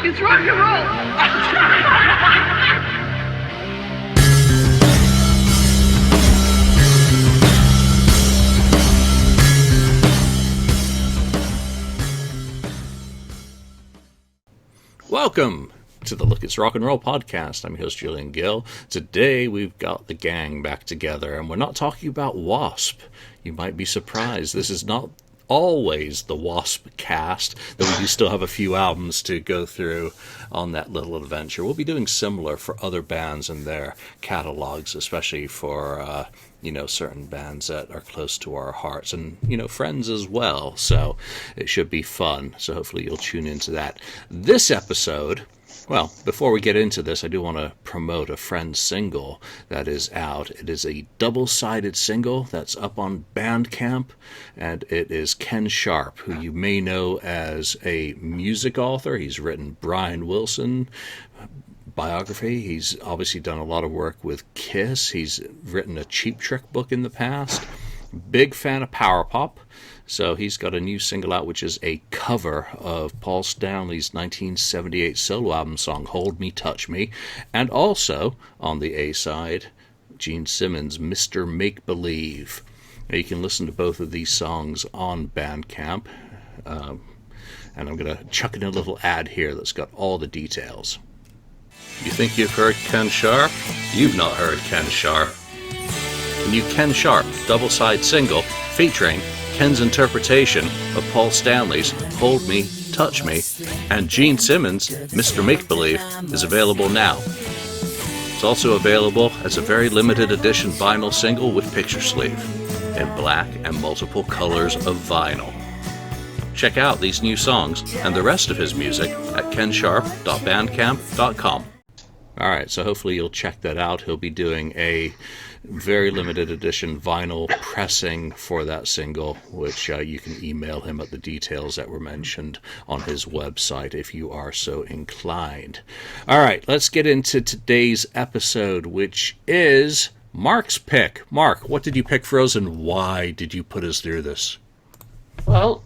It's rock and roll! Welcome to the Look It's Rock and Roll podcast. I'm your host, Julian Gill. Today we've got the gang back together, and we're not talking about Wasp. You might be surprised. This is not always the Wasp cast, though we do still have a few albums to go through on that little adventure. We'll be doing similar for other bands and their catalogs, especially for certain bands that are close to our hearts and, friends as well. So it should be fun. So hopefully you'll tune into that. This episode, well, before we get into this, I do want to promote a friend's single that is out. It is a double-sided single that's up on Bandcamp, and it is Ken Sharp, who you may know as a music author. He's written Brian Wilson biography. He's obviously done a lot of work with Kiss. He's written a Cheap Trick book in the past. Big fan of power pop. So he's got a new single out, which is a cover of Paul Stanley's 1978 solo album song, Hold Me, Touch Me. And also, on the A-side, Gene Simmons' Mr. Make Believe. Now, you can listen to both of these songs on Bandcamp. And I'm going to chuck in a little ad here that's got all the details. You think you've heard Ken Sharp? You've not heard Ken Sharp. The new Ken Sharp double-side single featuring Ken's interpretation of Paul Stanley's Hold Me, Touch Me, and Gene Simmons' Mr. Make-Believe is available now. It's also available as a very limited edition vinyl single with picture sleeve in black and multiple colors of vinyl. Check out these new songs and the rest of his music at kensharp.bandcamp.com. Alright, so hopefully you'll check that out. He'll be doing a very limited edition vinyl pressing for that single, which you can email him at the details that were mentioned on his website if you are so inclined. Alright, let's get into today's episode, which is Mark's pick. Mark, what did you pick for us and why did you put us through this? Well,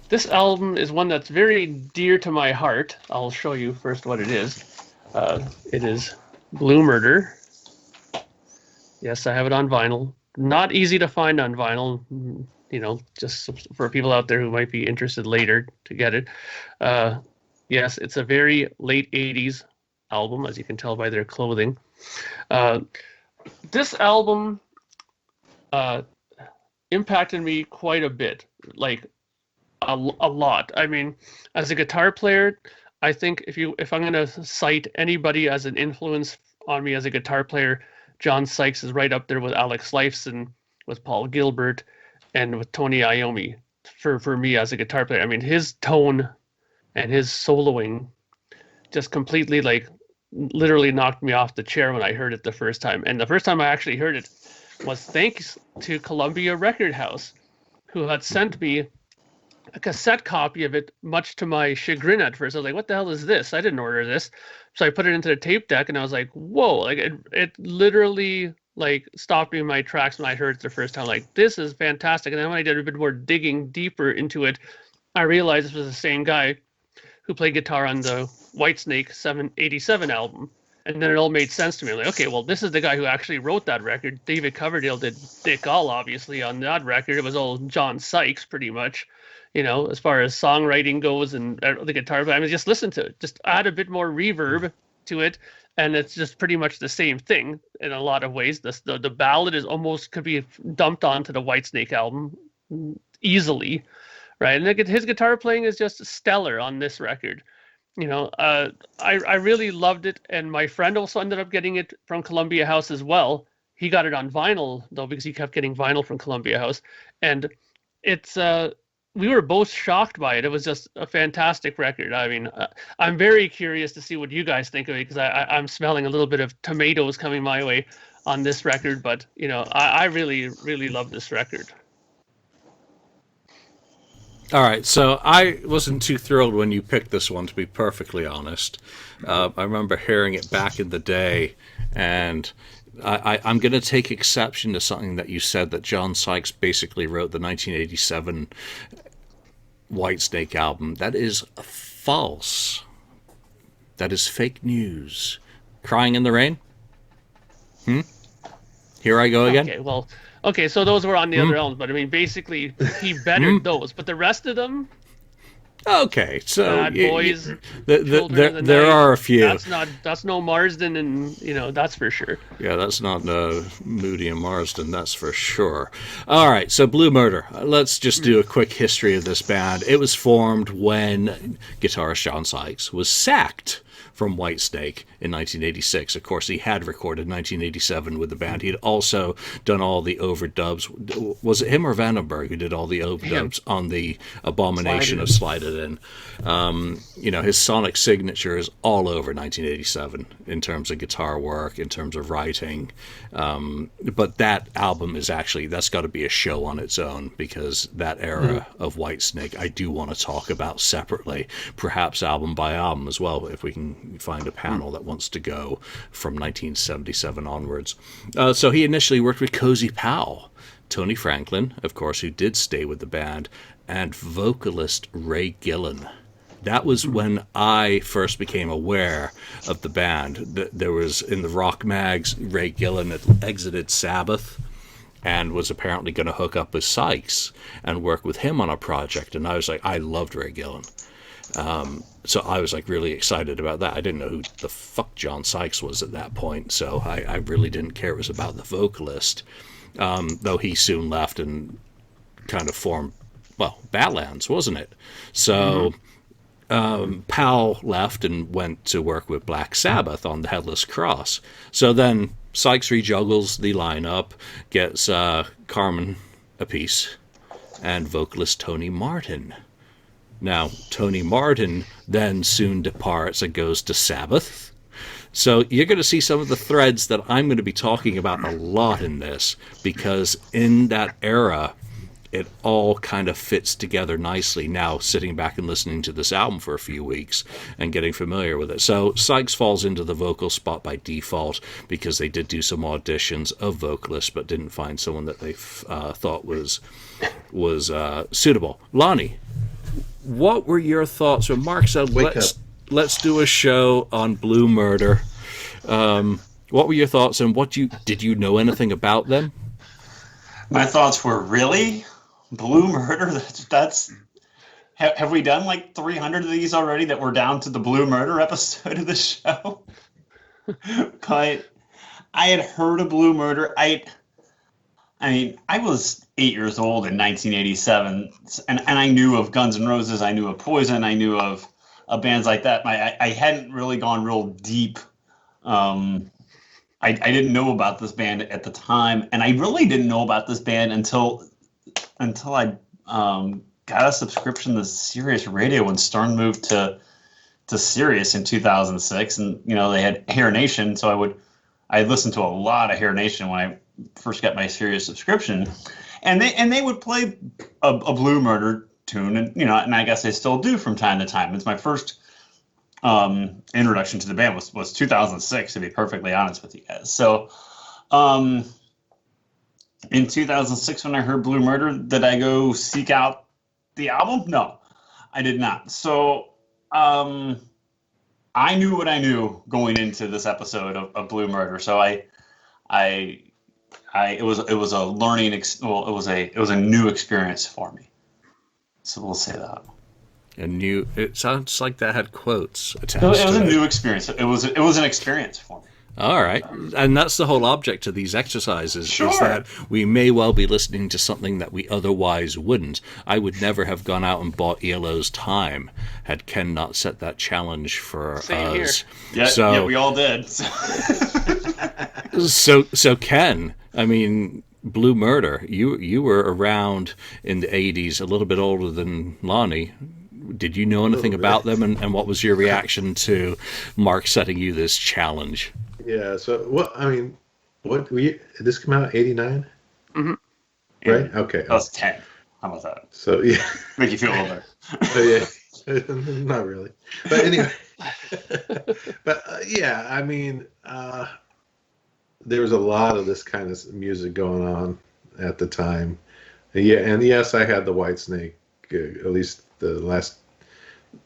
this album is one that's very dear to my heart. I'll show you first what it is. It is Blue Murder. Yes, I have it on vinyl. Not easy to find on vinyl, just for people out there who might be interested later to get it. Yes, it's a very late 80s album, as you can tell by their clothing. This album impacted me quite a bit, like a lot. I mean, as a guitar player, I think if I'm going to cite anybody as an influence on me as a guitar player, John Sykes is right up there with Alex Lifeson, with Paul Gilbert, and with Tony Iommi for me as a guitar player. I mean, his tone and his soloing just completely, literally knocked me off the chair when I heard it the first time. And the first time I actually heard it was thanks to Columbia Record House, who had sent me a cassette copy of it, much to my chagrin at first. I was like, what the hell is this? I didn't order this. So I put it into the tape deck and I was like, whoa, it literally stopped me in my tracks when I heard it the first time. Like, this is fantastic. And then when I did a bit more digging deeper into it, I realized this was the same guy who played guitar on the Whitesnake 87 album. And then it all made sense to me. I'm like, okay, well, this is the guy who actually wrote that record. David Coverdale did Dick All, obviously, on that record. It was all John Sykes, pretty much. As far as songwriting goes and the guitar, but I mean, just listen to it. Just add a bit more reverb to it, and it's just pretty much the same thing in a lot of ways. The ballad is almost could be dumped onto the Whitesnake album easily, right? And his guitar playing is just stellar on this record. I really loved it, and my friend also ended up getting it from Columbia House as well. He got it on vinyl though, because he kept getting vinyl from Columbia House, and it's we were both shocked by it. It was just a fantastic record. I mean, I'm very curious to see what you guys think of it, because I'm smelling a little bit of tomatoes coming my way on this record. But, I really, really love this record. All right, so I wasn't too thrilled when you picked this one, to be perfectly honest. I remember hearing it back in the day, and I'm going to take exception to something that you said, that John Sykes basically wrote the 1987 Whitesnake album. That is false. That is fake news. Crying in the Rain? Here I go again? Okay, well, okay, so those were on the other albums, but I mean, basically, he bettered those. But the rest of them, Okay, so Bad Boys, Children of the there Night, are a few. that's no Marsden, and that's for sure. Yeah, that's not Moody and Marsden, that's for sure. All right, so Blue Murder. Let's just do a quick history of this band. It was formed when guitarist John Sykes was sacked from Whitesnake in 1986. Of course, he had recorded 1987 with the band. He had also done all the overdubs. Was it him or Vandenberg who did all the overdubs on the Abomination of Slide It In? His sonic signature is all over 1987 in terms of guitar work, in terms of writing. But that album is actually, that's got to be a show on its own, because that era of Whitesnake I do want to talk about separately, perhaps album by album as well, if we can find a panel that wants to go from 1977 onwards. So he initially worked with Cozy Powell, Tony Franklin, of course, who did stay with the band, and vocalist Ray Gillen. That was when I first became aware of the band. There was, in the rock mags, Ray Gillen had exited Sabbath and was apparently going to hook up with Sykes and work with him on a project. And I was like, I loved Ray Gillen. So I was like really excited about that. I didn't know who the fuck John Sykes was at that point, so I really didn't care. It was about the vocalist, though he soon left and kind of formed, Badlands, wasn't it? So Powell left and went to work with Black Sabbath on the Headless Cross. So then Sykes rejuggles the lineup, gets Carmen Apiece and vocalist Tony Martin. Now, Tony Martin then soon departs and goes to Sabbath. So you're going to see some of the threads that I'm going to be talking about a lot in this, because in that era, it all kind of fits together nicely now, sitting back and listening to this album for a few weeks and getting familiar with it. So Sykes falls into the vocal spot by default, because they did do some auditions of vocalists but didn't find someone that they thought was suitable. Lonnie, what were your thoughts when Mark said, let's do a show on Blue Murder? What were your thoughts, and did you know anything about them? My thoughts were, really? Blue Murder? Have we done like 300 of these already that we're down to the Blue Murder episode of the show? But I had heard of Blue Murder. I was 8 years old in 1987, and I knew of Guns N' Roses, I knew of Poison, I knew of bands like that. I hadn't really gone real deep. I didn't know about this band at the time, and I really didn't know about this band until I got a subscription to Sirius Radio when Stern moved to Sirius in 2006, and they had Hair Nation, so I listened to a lot of Hair Nation when I first got my Sirius subscription, and they would play a Blue Murder tune, and I guess they still do from time to time. It's my first introduction to the band was 2006, to be perfectly honest with you guys. So in 2006, when I heard Blue Murder, did I go seek out the album? No, I did not. So I knew what I knew going into this episode of Blue Murder. So it was a learning it was a new experience for me. So we'll say that. It sounds like that had quotes attached. It was a new experience. It was an experience for me. All right. And that's the whole object of these exercises, Sure. is that we may well be listening to something that we otherwise wouldn't. I would never have gone out and bought ELO's Time had Ken not set that challenge for Same us. here. Yeah, we all did. So Ken, Blue Murder, you were around in the 80s, a little bit older than Lonnie. Did you know anything about them, and what was your reaction to Mark setting you this challenge? Yeah, so did this come out 89? Mm-hmm. Right? Okay. I was 10. How about that? So, yeah. Make you feel older. So, yeah. Not really. But anyway. But, there was a lot of this kind of music going on at the time. And yes, I had the Whitesnake, at least the last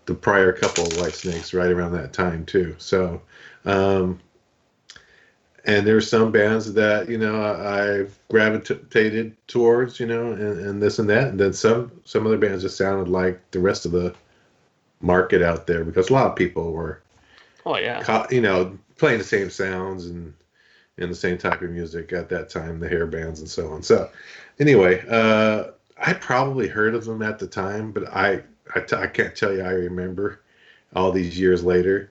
the prior couple of Whitesnakes right around that time too. So, and there's some bands that I've gravitated towards, and this and that, and then some other bands just sounded like the rest of the market out there because a lot of people were, Oh yeah. playing the same sounds and the same type of music at that time, the hair bands and so on. So, anyway, I probably heard of them at the time, but I can't tell you I remember all these years later.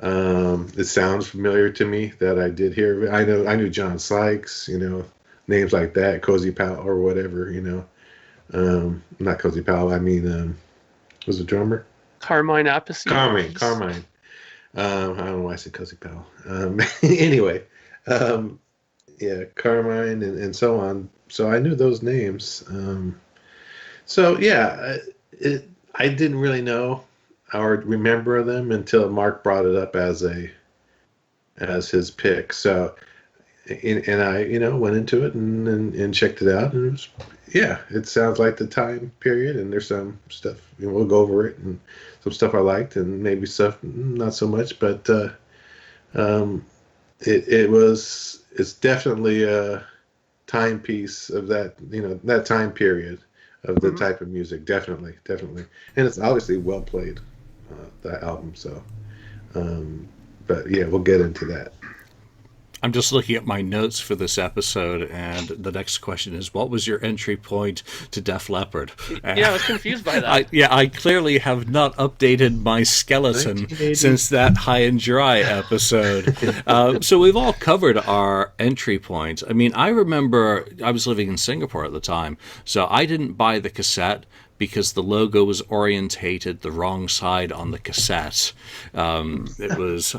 It sounds familiar to me that I did hear. I knew John Sykes, names like that, Cozy Powell or whatever, not Cozy Powell. I mean, was the drummer? Carmine Appice. Carmine. I don't know why I said Cozy Powell. Anyway, yeah, Carmine and so on. So I knew those names. So yeah, I didn't really know or remember them until Mark brought it up as his pick. So, and I, went into it and checked it out, and it was, yeah, it sounds like the time period, and there's some stuff, we'll go over it, and some stuff I liked, and maybe stuff not so much, but it's definitely a timepiece of that, that time period of the type of music, definitely, and it's obviously well played, that album. So, but yeah, we'll get into that. I'm just looking at my notes for this episode, and the next question is, what was your entry point to Def Leppard? Yeah, I was confused by that. I clearly have not updated my skeleton since that High and Dry episode. So we've all covered our entry points. I mean, I remember I was living in Singapore at the time, so I didn't buy the cassette because the logo was orientated the wrong side on the cassette. It was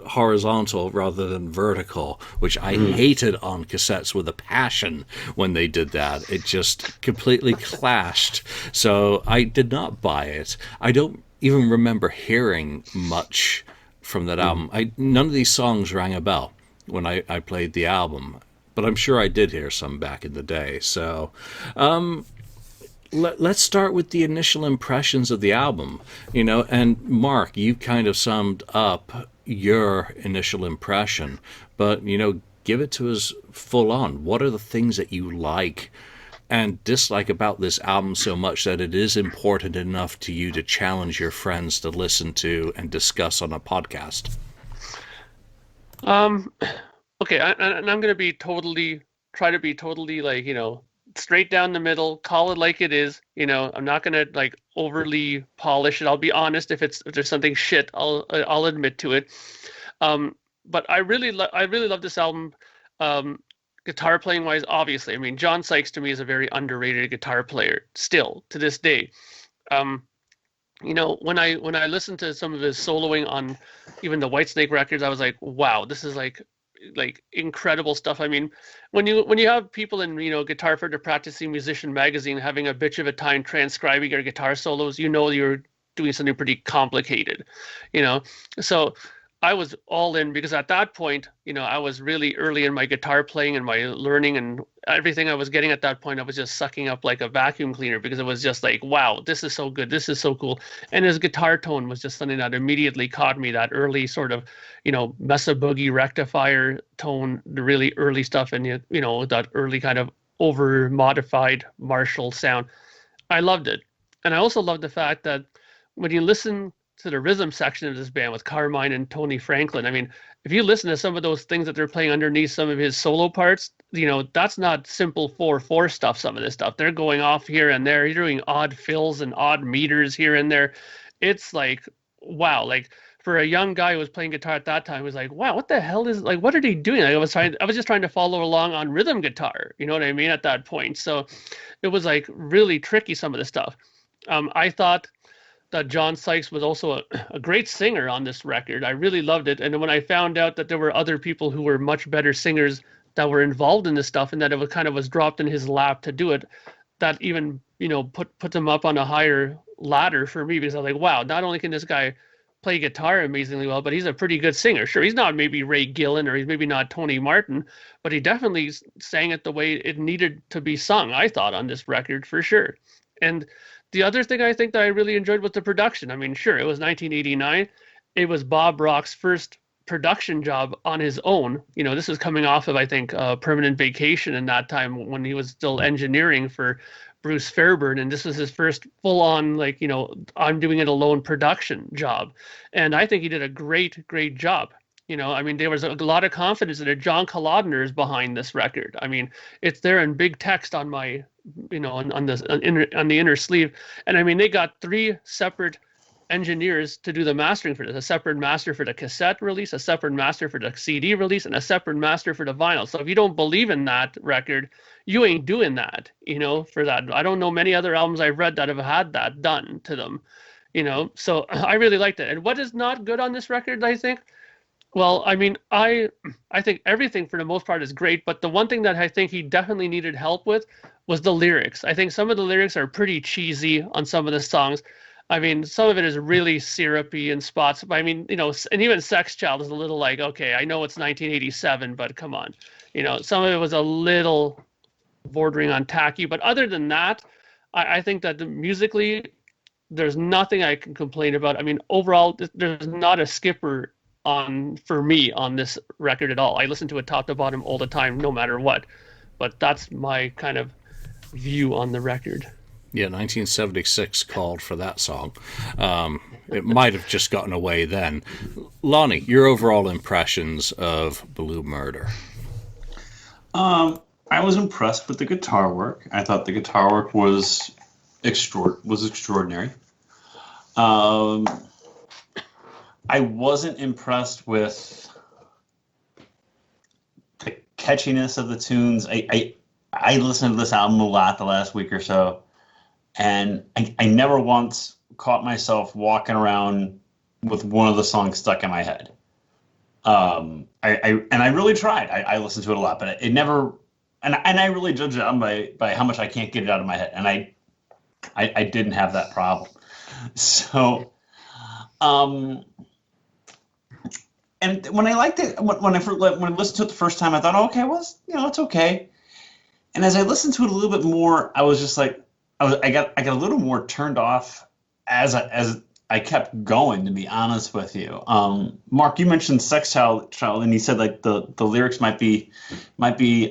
horizontal rather than vertical, which I hated on cassettes with a passion when they did that. It just completely clashed. So I did not buy it. I don't even remember hearing much from that album. None of these songs rang a bell when I played the album, but I'm sure I did hear some back in the day. So, let's start with the initial impressions of the album, and Mark, you kind of summed up your initial impression, but, give it to us full on. What are the things that you like and dislike about this album so much that it is important enough to you to challenge your friends to listen to and discuss on a podcast? Okay, and I'm going to try to be totally like, straight down the middle, call it like it is. I'm not gonna like overly polish it. I'll be honest. If there's something shit, I'll admit to it. But I really love this album. Guitar playing wise, obviously. I mean, John Sykes to me is a very underrated guitar player still to this day. When I listened to some of his soloing on even the Whitesnake records, I was like, wow, this is like incredible stuff. I mean, when you have people in Guitar for the Practicing Musician magazine having a bitch of a time transcribing your guitar solos, you're doing something pretty complicated, So I was all in because at that point, I was really early in my guitar playing and my learning, and everything I was getting at that point, I was just sucking up like a vacuum cleaner because it was just like, wow, this is so good. This is so cool. And his guitar tone was just something that immediately caught me, that early sort of, Mesa Boogie rectifier tone, the really early stuff, and, that early kind of over modified Marshall sound. I loved it. And I also loved the fact that when you listen to the rhythm section of this band with Carmine and Tony Franklin, I mean, if you listen to some of those things that they're playing underneath some of his solo parts, that's not simple 4/4 stuff. Some of this stuff, they're going off here and there. You're doing odd fills and odd meters here and there. It's like, wow, like for a young guy who was playing guitar at that time, was like, wow, what the hell is, like, what are they doing? Like, I was just trying to follow along on rhythm guitar, you know what I mean, at that point. So it was like really tricky, some of the stuff. I thought that John Sykes was also a great singer on this record. I really loved it. And when I found out that there were other people who were much better singers that were involved in this stuff, and that it was kind of was dropped in his lap to do it, that even, put him up on a higher ladder for me, because I was like, wow, not only can this guy play guitar amazingly well, but he's a pretty good singer. Sure, he's not maybe Ray Gillen or he's maybe not Tony Martin, but he definitely sang it the way it needed to be sung, I thought, on this record for sure. And the other thing I think that I really enjoyed was the production. I mean, sure, it was 1989. It was Bob Rock's first production job on his own. You know, this was coming off of, I think, Permanent Vacation in that time when he was still engineering for Bruce Fairbairn, and this was his first full-on, like, you know, I'm doing it alone production job. And I think he did a great job. You know, I mean, there was a lot of confidence in it. John Kalodner is behind this record. I mean, it's there in big text on my, you know, on the inner sleeve. And I mean, they got 3 separate engineers to do the mastering for this: a separate master for the cassette release, a separate master for the CD release, and a separate master for the vinyl. So if you don't believe in that record, you ain't doing that, you know, for that. I don't know many other albums I've read that have had that done to them, you know. So I really liked it. And what is not good on this record, I think? Well, I mean, I think everything for the most part is great, but the one thing that I think he definitely needed help with was the lyrics. I think some of the lyrics are pretty cheesy on some of the songs. I mean, some of it is really syrupy in spots. But I mean, you know, and even Sex Child is a little like, okay, I know it's 1987, but come on. You know, some of it was a little bordering on tacky. But other than that, I think that musically, there's nothing I can complain about. I mean, overall, there's not a skipper for me on this record at all. I listen to it top to bottom all the time, no matter what. But that's my kind of view on the record. Yeah, 1976 called for that song. It might have just gotten away then. Lonnie, your overall impressions of Blue Murder? I was impressed with the guitar work. I thought the guitar work was extraordinary. I wasn't impressed with the catchiness of the tunes. I listened to this album a lot the last week or so, and I never once caught myself walking around with one of the songs stuck in my head. I really tried. I listened to it a lot, but it never. And I really judge it by how much I can't get it out of my head, and I didn't have that problem. So. And when I liked it, when I listened to it the first time, I thought, oh, okay, well, it's okay. And as I listened to it a little bit more, I was just like, I got a little more turned off as I kept going. To be honest with you, Mark, you mentioned Sex Child, and he said like the lyrics might be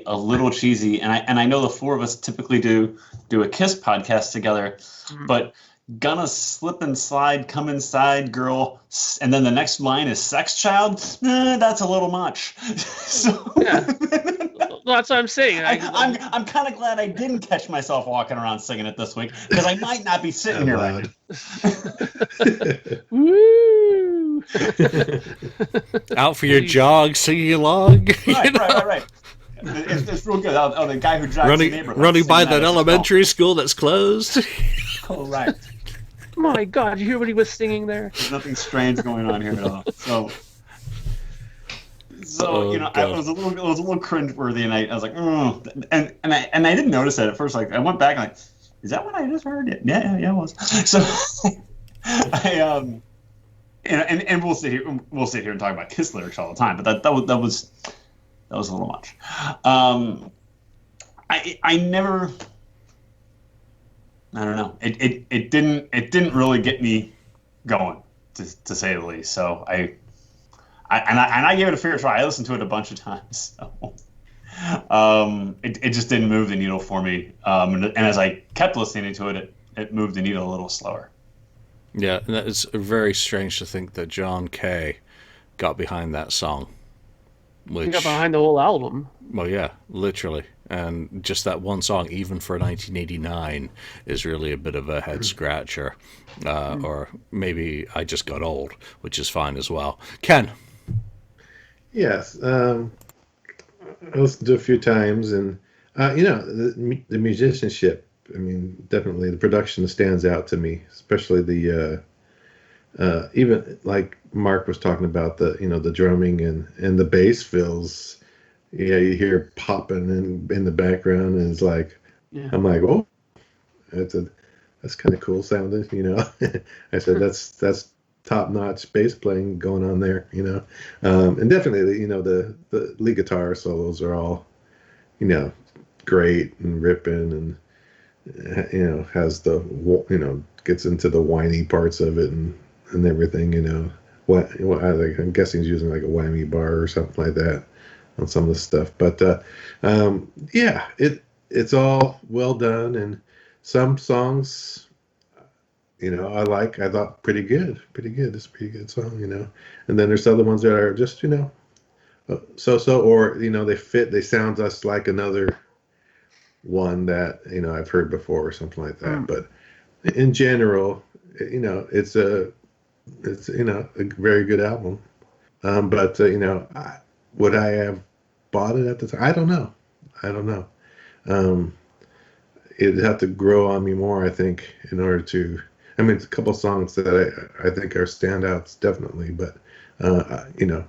a little cheesy, and I know the 4 of us typically do a Kiss podcast together, but. Gonna slip and slide, come inside, girl, and then the next line is Sex Child. That's a little much. So yeah, well, that's what I'm saying. I'm kind of glad I didn't catch myself walking around singing it this week, because I might not be sitting here right now. Woo! Out for your jog, singing along. Right. It's real good. The guy who drives the neighborhood running by that elementary school that's closed. Oh, right. My God, you hear what he was singing there? There's nothing strange going on here at all. So you know, it was a little cringeworthy, and I was like, and I didn't notice that at first. Like, I went back, and like, is that what I just heard? Yeah, it was. So and we'll sit here and talk about Kiss lyrics all the time, but that was a little much. I don't know. It didn't really get me going, to say the least. So I gave it a fair try. I listened to it a bunch of times. So, it just didn't move the needle for me. And as I kept listening to it, it moved the needle a little slower. Yeah, and it's very strange to think that John Kay got behind that song. He got behind the whole album. Well, yeah, literally. And just that one song, even for 1989, is really a bit of a head scratcher. Or maybe I just got old, which is fine as well. Ken? Yes. I listened to it a few times, and, the musicianship, I mean, definitely the production stands out to me, especially the... even like Mark was talking about, the drumming and the bass fills. Yeah, you hear popping in the background, and it's like, I'm like, oh, that's kind of cool sounding, I said that's top notch bass playing going on there, and definitely, the lead guitar solos are all, great and ripping, has gets into the whiny parts of it and everything. I'm guessing he's using like a whammy bar or something like that on some of the stuff. But yeah, it's all well done, and some songs, I thought pretty good. It's a pretty good song. And then there's other ones that are just, so, or, they sound just like another one that, I've heard before or something like that. But in general, it's a very good album. But would I have bought it at the time? I don't know. Um, It'd have to grow on me more, I think, in order to. I mean, it's a couple songs that I think are standouts, definitely. But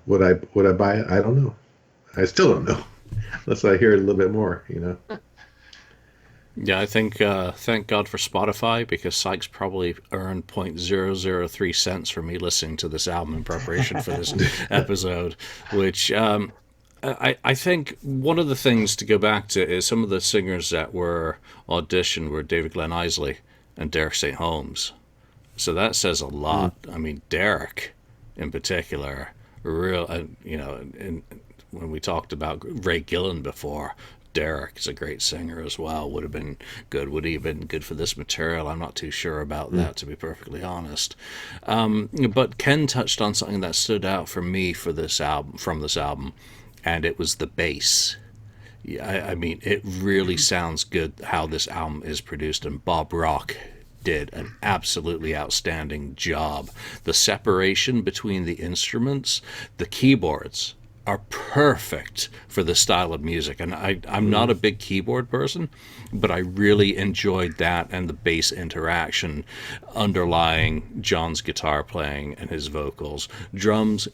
would I buy it? I don't know. I still don't know, unless I hear it a little bit more. Yeah, I think thank God for Spotify, because Sykes probably earned 0.003 cents from me listening to this album in preparation for this episode, which I think one of the things to go back to is some of the singers that were auditioned were David Glenn Isley and Derek St. Holmes. So that says a lot. I mean, Derek in particular, and when we talked about Ray Gillen before, Derek is a great singer as well. Would have been good. Would he have been good for this material? I'm not too sure about that, to be perfectly honest. But Ken touched on something that stood out for me from this album, and it was the bass. Yeah, I mean, it really sounds good how this album is produced, and Bob Rock did an absolutely outstanding job. The separation between the instruments, the keyboards, are perfect for this style of music. And I'm not a big keyboard person, but I really enjoyed that and the bass interaction underlying John's guitar playing and his vocals. Drums,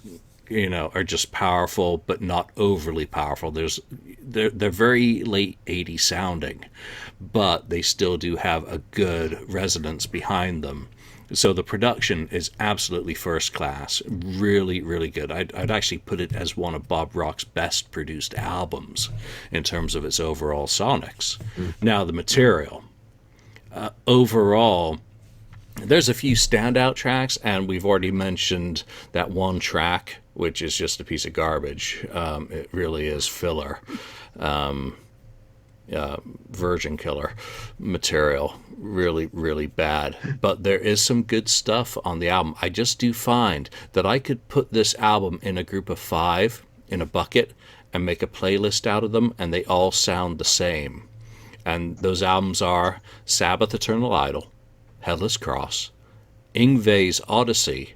are just powerful, but not overly powerful. They're very late 80s sounding, but they still do have a good resonance behind them. So the production is absolutely first class, really, really good. I'd actually put it as one of Bob Rock's best produced albums in terms of its overall sonics. Now, the material. Overall, there's a few standout tracks, and we've already mentioned that one track, which is just a piece of garbage. It really is filler. Virgin killer material, really, really bad. But there is some good stuff on the album. I just do find that I could put this album in a group of 5 in a bucket and make a playlist out of them, and they all sound the same. And those albums are Sabbath Eternal Idol, Headless Cross, Yngwie's Odyssey,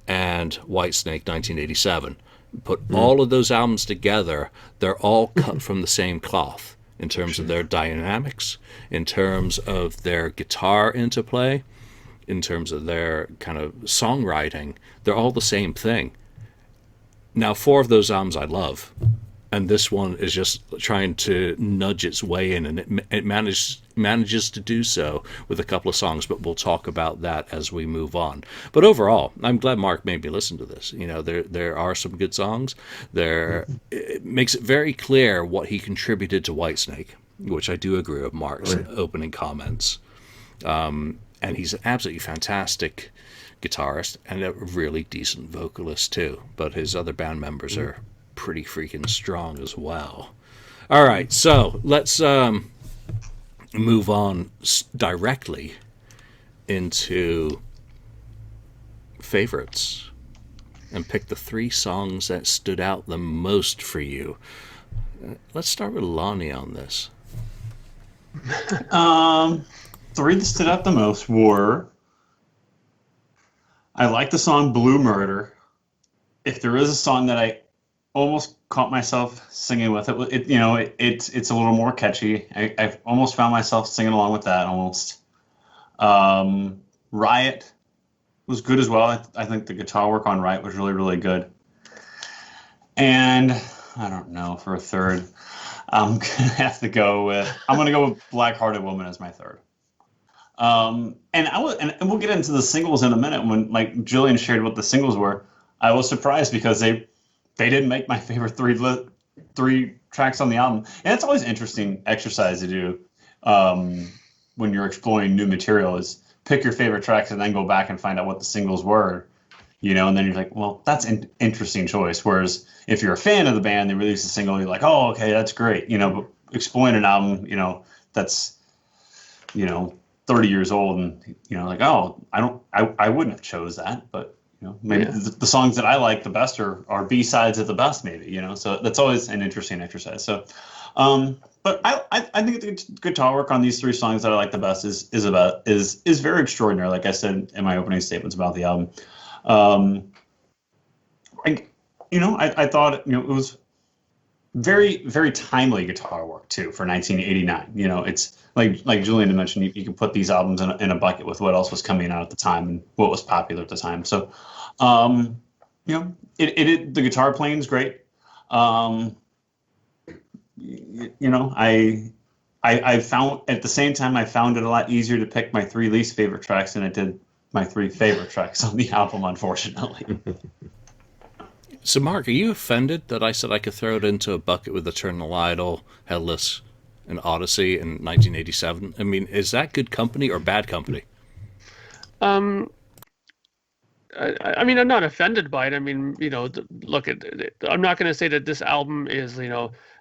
and Whitesnake 1987. Put all of those albums together, they're all cut from the same cloth in terms of their dynamics, in terms of their guitar interplay, in terms of their kind of songwriting. They're all the same thing. Now, 4 of those albums I love, and this one is just trying to nudge its way in, and it manages to do so with a couple of songs, but we'll talk about that as we move on. But overall, I'm glad Mark made me listen to this. There are some good songs. It makes it very clear what he contributed to Whitesnake, which I do agree with Mark's opening comments. And he's an absolutely fantastic guitarist and a really decent vocalist too. But his other band members are pretty freaking strong as well. All right, so let's move on directly into favorites and pick the 3 songs that stood out the most for you. Let's start with Lonnie on this. 3 that stood out the most were, I like the song Blue Murder. If there is a song that I almost caught myself singing with it's a little more catchy. I almost found myself singing along with that almost. Riot was good as well. I think the guitar work on Riot was really, really good. And I don't know, for a third, I'm gonna go with Black Hearted Woman as my third. And we'll get into the singles in a minute. When like Jillian shared what the singles were, I was surprised because they didn't make my favorite 3 tracks on the album. And it's always interesting exercise to do when you're exploring new material is pick your favorite tracks and then go back and find out what the singles were, and then you're like, well, that's an interesting choice. Whereas if you're a fan of the band, they release a single, you're like, oh, okay, that's great. But exploring an album, that's, 30 years old and, like, oh, I wouldn't have chose that, but, maybe the songs that I like the best are B-sides at the best, maybe, so that's always an interesting exercise. So, but I think the guitar work on these three songs that I like the best is very extraordinary. Like I said in my opening statements about the album, I thought it was very, very timely guitar work too for 1989. It's like Julian had mentioned, you can put these albums in a bucket with what else was coming out at the time and what was popular at the time. So, the guitar playing is great. I found at the same time I found it a lot easier to pick my three least favorite tracks than I did my three favorite tracks on the album, unfortunately. So, Mark, are you offended that I said I could throw it into a bucket with Eternal Idol, Headless, and Odyssey in 1987? I mean, is that good company or bad company? I mean, I'm not offended by it. I mean, look at it. I'm not going to say that this album is,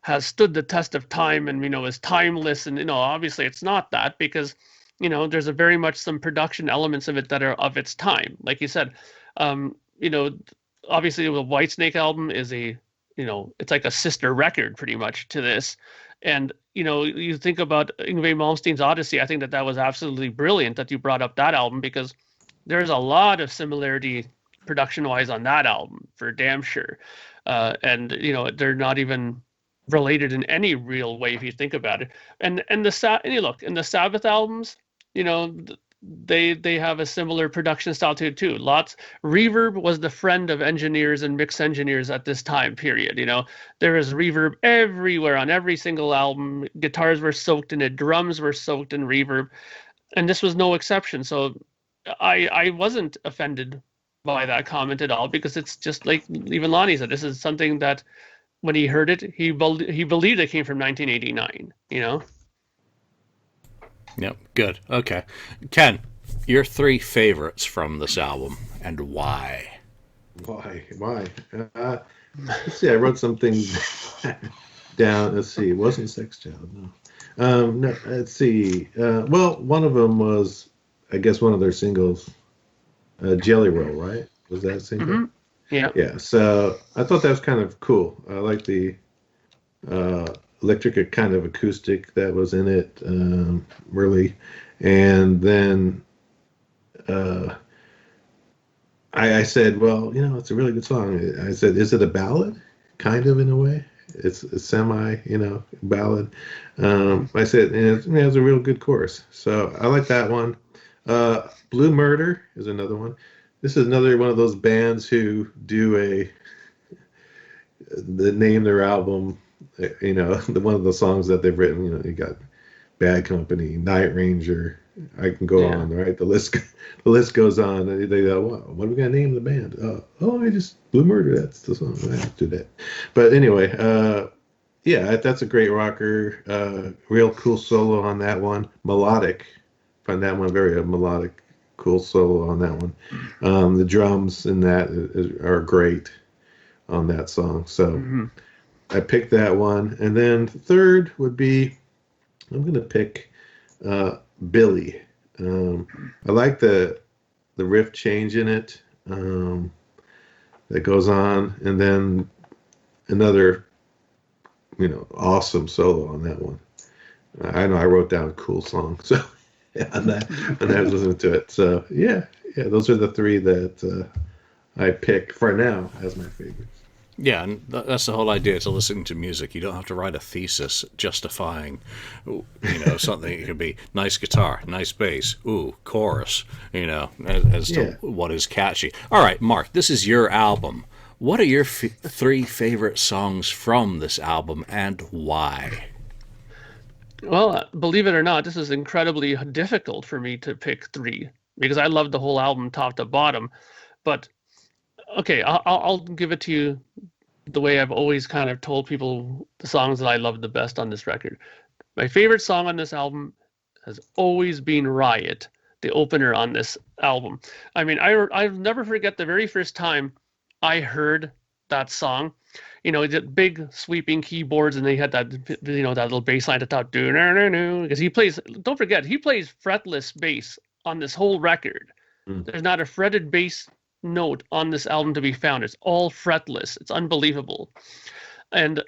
has stood the test of time and, is timeless. And, obviously it's not that because, there's a very much some production elements of it that are of its time. Like you said, obviously the Whitesnake album is it's like a sister record pretty much to this. And, you think about Yngwie Malmsteen's Odyssey, I think that was absolutely brilliant that you brought up that album because there's a lot of similarity production-wise on that album, for damn sure. And, they're not even related in any real way if you think about it. And the Sabbath albums, they have a similar production style to it too. Reverb was the friend of engineers and mix engineers at this time period. There is reverb everywhere on every single album. Guitars were soaked in it, drums were soaked in reverb, and this was no exception. So I wasn't offended by that comment at all because it's just like even Lonnie said, this is something that when he heard it, he believed it came from 1989. Yep, good. Okay. Ken, your three favorites from this album and why? Why? Let's see, I wrote something down. Let's see, it wasn't Sex Child, no. No, let's see. Well, one of them was, I guess, one of their singles, Jelly Roll, right? Was that a single? Mm-hmm. Yeah. Yeah, so I thought that was kind of cool. I like the electric kind of acoustic that was in it, really. And then I said, well, it's a really good song. I said, is it a ballad? Kind of, in a way. It's a semi, ballad. I said, and it has a real good chorus. So I like that one. Blue Murder is another one. This is another one of those bands who do they name their album, one of the songs that they've written. You got Bad Company, Night Ranger. I can go on, right? The list goes on. They go, what are we gonna name the band? I just Blue Murder. That's the song. I have to do that. But anyway, that's a great rocker. Real cool solo on that one. Melodic. Find that one very melodic. Cool solo on that one. The drums in that are great on that song. So I picked that one. And then third would be, I'm going to pick Billy. I like the riff change in it that goes on. And then another, awesome solo on that one. I know I wrote down a cool song. So on that, I was listening to it. So yeah, those are the three that I pick for now as my favorites. Yeah, and that's the whole idea to listening to music. You don't have to write a thesis justifying, something. It could be nice guitar, nice bass, chorus, as to what is catchy. All right, Mark, this is your album. What are your three favorite songs from this album and why? Well, believe it or not, this is incredibly difficult for me to pick three because I love the whole album top to bottom. But okay, I'll give it to you the way I've always kind of told people the songs that I love the best on this record. My favorite song on this album has always been Riot, the opener on this album. I mean, I'll never forget the very first time I heard that song. You know, the big sweeping keyboards, and they had that, you know, that little bass line at the top, because he plays, don't forget, he plays fretless bass on this whole record. There's not a fretted bass note on this album to be found. It's all fretless. It's unbelievable. And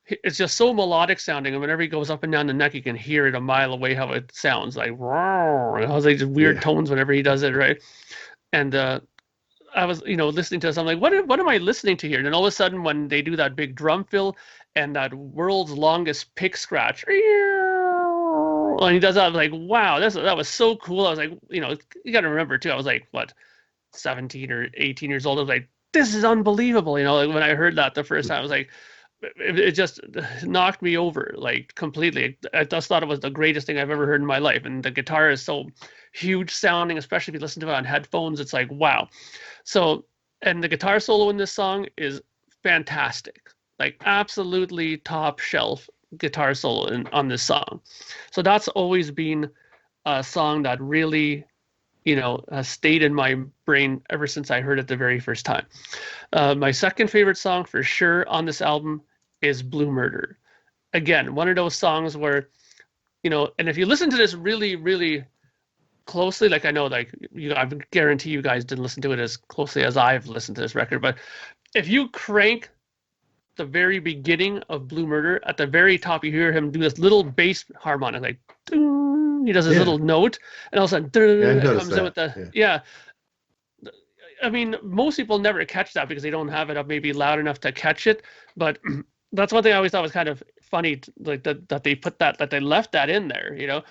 it's just so melodic sounding, and whenever he goes up and down the neck, you can hear it a mile away how it sounds like. It has like weird tones whenever he does it, right? And I was, you know, listening to this. I'm like, what am I listening to here? And then all of a sudden, when they do that big drum fill and that world's longest pick scratch, and he does that, I was like, wow, that was so cool. I was like, you know, you got to remember too, I was like, what, 17 or 18 years old. I was like, this is unbelievable. You know, like when I heard that the first time, I was like, it just knocked me over, like, completely. I just thought it was the greatest thing I've ever heard in my life. And the guitar is so huge sounding, especially if you listen to it on headphones. It's like, wow. So, and the guitar solo in this song is fantastic, like absolutely top shelf guitar solo on this song. So that's always been a song that really, you know, has stayed in my brain ever since I heard it the very first time. My second favorite song for sure on this album is Blue Murder. Again, one of those songs where, you know, and if you listen to this really, really closely, like I know, like I guarantee you guys didn't listen to it as closely as I've listened to this record, but if you crank the very beginning of Blue Murder, at the very top, you hear him do this little bass harmonic, like ding, he does his little note, and all of a sudden, it comes in with the I mean, most people never catch that because they don't have it up maybe loud enough to catch it, but that's one thing I always thought was kind of funny, like that they put that they left that in there, you know.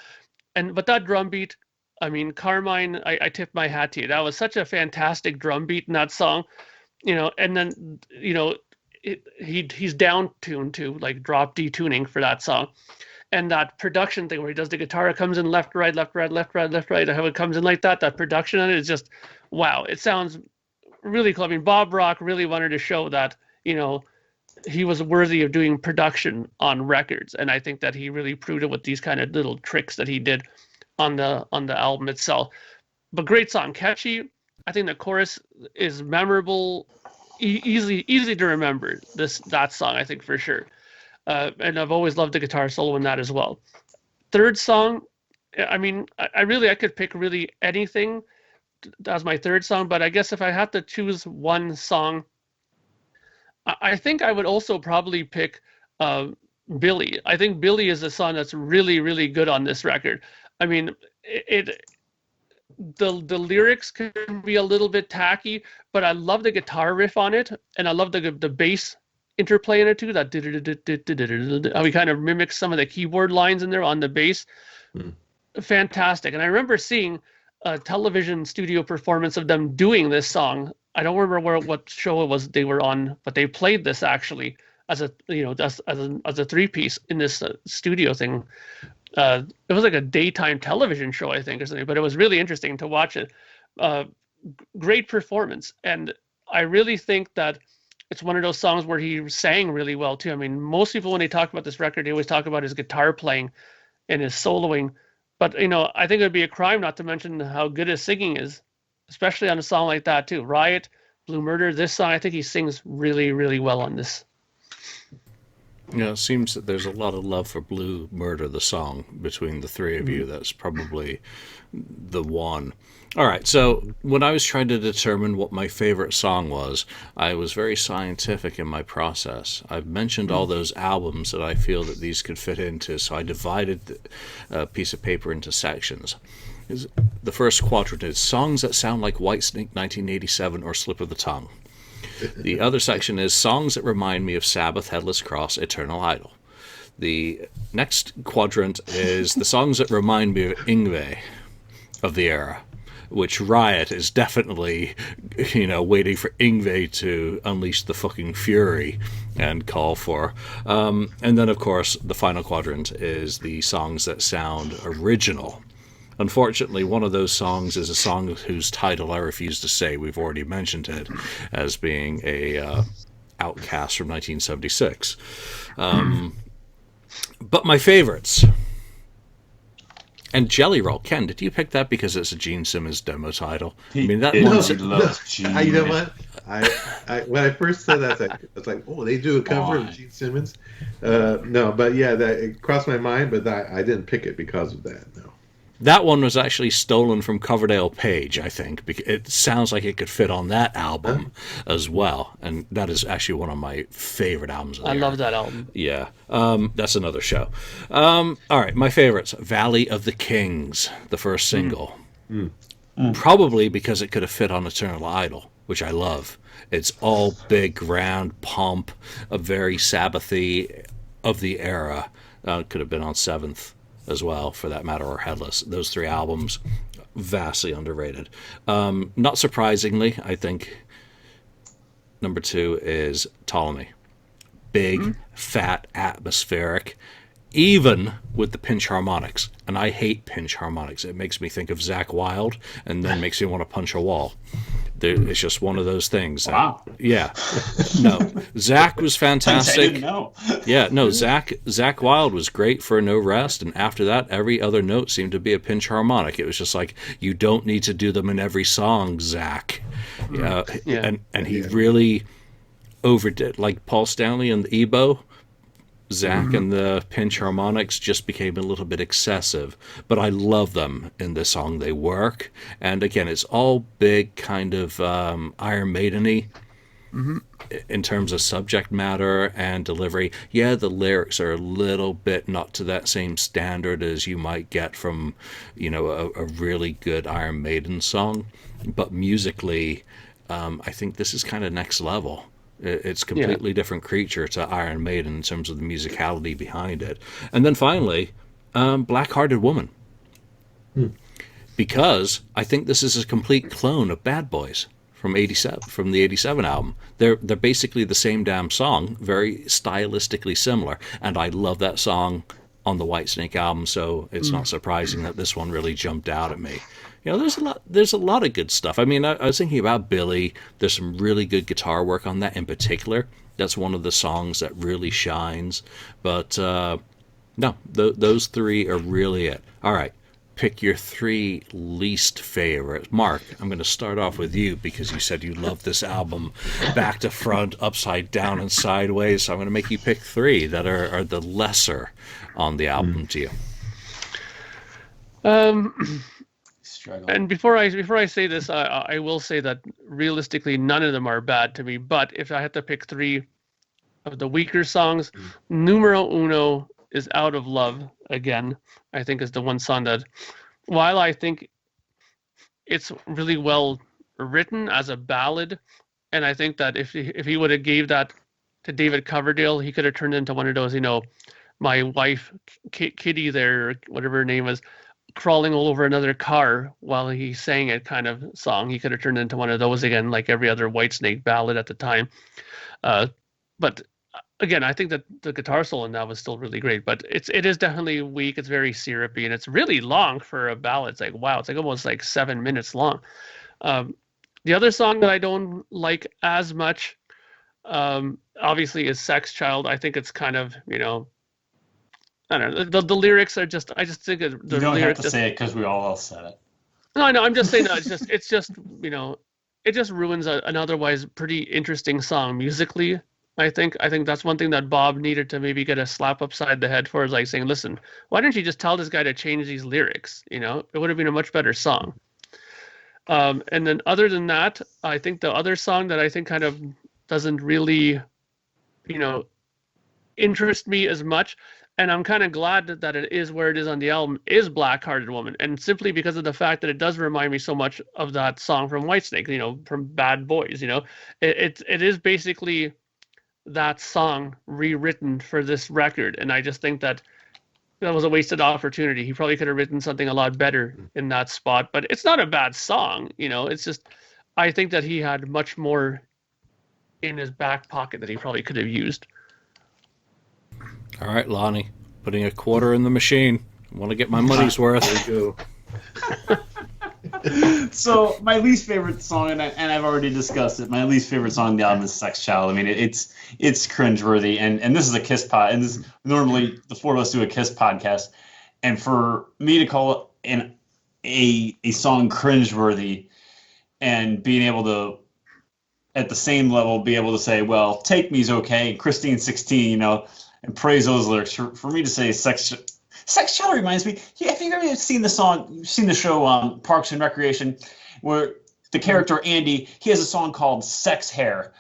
But that drum beat, I mean, Carmine, I tip my hat to you. That was such a fantastic drum beat in that song, you know. And then, you know, he's down tuned to like drop D tuning for that song, and that production thing where he does the guitar, it comes in left, right, left, right, left, right, left, right. How it comes in like that production on it is just wow. It sounds really cool. I mean, Bob Rock really wanted to show that, you know, he was worthy of doing production on records, and I think that he really proved it with these kind of little tricks that he did on the album itself. But great song, catchy. I think the chorus is memorable, easy to remember. That song, I think, for sure. And I've always loved the guitar solo in that as well. Third song, I mean, I could pick really anything as my third song, but I guess if I had to choose one song, I think I would also probably pick Billy. I think Billy is a song that's really, really good on this record. I mean, the lyrics can be a little bit tacky, but I love the guitar riff on it, and I love the bass interplay in it too. That how he kind of mimics some of the keyboard lines in there on the bass. Fantastic. And I remember seeing a television studio performance of them doing this song. I don't remember what show it was they were on, but they played this actually as a, you know, as a three-piece in this studio thing. It was like a daytime television show, I think, or something, but it was really interesting to watch it. Great performance. And I really think that it's one of those songs where he sang really well too. I mean, most people, when they talk about this record, they always talk about his guitar playing and his soloing. But, you know, I think it would be a crime not to mention how good his singing is, especially on a song like that too. Riot, Blue Murder, this song, I think he sings really, really well on this. Yeah, it seems that there's a lot of love for Blue Murder, the song, between the three of you. That's probably the one. All right, so when I was trying to determine what my favorite song was, I was very scientific in my process. I've mentioned all those albums that I feel that these could fit into, so I divided the piece of paper into sections. The first quadrant is songs that sound like Whitesnake 1987 or Slip of the Tongue. The other section is songs that remind me of Sabbath, Headless Cross, Eternal Idol. The next quadrant is the songs that remind me of Yngwie of the era, which Riot is definitely, you know, waiting for Yngwie to unleash the fucking fury and call for. And then, of course, the final quadrant is the songs that sound original. Unfortunately, one of those songs is a song whose title I refuse to say. We've already mentioned it as being a Outcast from 1976. But my favorites. And Jelly Roll, Ken, did you pick that because it's a Gene Simmons demo title? I mean, that He one's loves Gene. You know what? I when I first saw that, I was like, oh, they do a cover of Gene Simmons. No, but yeah, that it crossed my mind, but I didn't pick it because of that. No. that one was actually stolen from Coverdale Page, I think. Because it sounds like it could fit on that album as well, and that is actually one of my favorite albums. I love that album. Yeah, that's another show. All right, my favorites: "Valley of the Kings," the first single. Probably because it could have fit on "Eternal Idol," which I love. It's all big, grand pomp, a very Sabbathy of the era. Could have been on Seventh as well, for that matter, or Headless. Those three albums, vastly underrated. Not surprisingly, I think number 2 is Ptolemy. Big, fat, atmospheric, even with the pinch harmonics. And I hate pinch harmonics. It makes me think of Zakk Wylde and then makes me want to punch a wall. It's just one of those things. Wow. Yeah. No. Zakk was fantastic. I didn't know. Yeah, no, Zakk Wylde was great for No Rest, and after that, every other note seemed to be a pinch harmonic. It was just like, you don't need to do them in every song, Zakk. And he really overdid. Like Paul Stanley and the Ebo, Zakk and the pinch harmonics just became a little bit excessive, but I love them in this song. They work, and again, it's all big, kind of Iron Maiden-y in terms of subject matter and delivery. Yeah, the lyrics are a little bit not to that same standard as you might get from, a really good Iron Maiden song, but musically, I think this is kind of next level. It's completely different creature to Iron Maiden in terms of the musicality behind it. And then finally, Black-Hearted Woman. Because I think this is a complete clone of Bad Boys from the 87 album. They're basically the same damn song, very stylistically similar. And I love that song on the Whitesnake album, so it's not surprising that this one really jumped out at me. There's a lot of good stuff. I mean, I was thinking about Billy. There's some really good guitar work on that in particular. That's one of the songs that really shines. But no, those three are really it. All right, pick your 3 least favorites. Mark, I'm going to start off with you because you said you love this album back to front, upside down, and sideways. So I'm going to make you pick 3 that are the lesser on the album to you. And before I say this, I will say that realistically, none of them are bad to me. But if I had to pick 3 of the weaker songs, numero uno is "Out of Love." Again, I think is the one song that, while I think it's really well written as a ballad, and I think that if he would have gave that to David Coverdale, he could have turned into one of those, my wife Kitty there, whatever her name was, crawling all over another car while he sang it kind of song. He could have turned into one of those again, like every other Whitesnake ballad at the time. But again, I think that the guitar solo in that was still really great, but it is definitely weak. It's very syrupy, and it's really long for a ballad. It's like, wow, it's like almost like 7 minutes long. The other song that I don't like as much, obviously, is "Sex Child." I think it's kind of, I don't know. The lyrics are just. I just think the you don't lyrics have to say it because we all said it. No, I know. I'm just saying that it's just it just ruins an otherwise pretty interesting song musically. I think that's one thing that Bob needed to maybe get a slap upside the head for, is like saying, listen, why didn't you just tell this guy to change these lyrics? It would have been a much better song. And then other than that, I think the other song that I think kind of doesn't really, interest me as much, and I'm kind of glad that it is where it is on the album, is "Black-Hearted Woman," and simply because of the fact that it does remind me so much of that song from Whitesnake, from Bad Boys. It is basically that song rewritten for this record, and I just think that was a wasted opportunity. He probably could have written something a lot better in that spot, but it's not a bad song. It's just, I think that he had much more in his back pocket that he probably could have used. All right, Lonnie, putting a quarter in the machine. I want to get my money's worth. There you go. So my least favorite song, and I've already discussed it. My least favorite song on the album is "Sex Child." I mean, it's cringeworthy, and this is a Kiss pod, and this normally the 4 of us do a Kiss podcast, And for me to call a song cringeworthy and being able to, at the same level, be able to say, well, Take Me's okay, Christine 16, you know, and praise those lyrics. For me to say Sex Child reminds me, have you ever seen the song, you've seen the show Parks and Recreation, where the character Andy, he has a song called Sex Hair.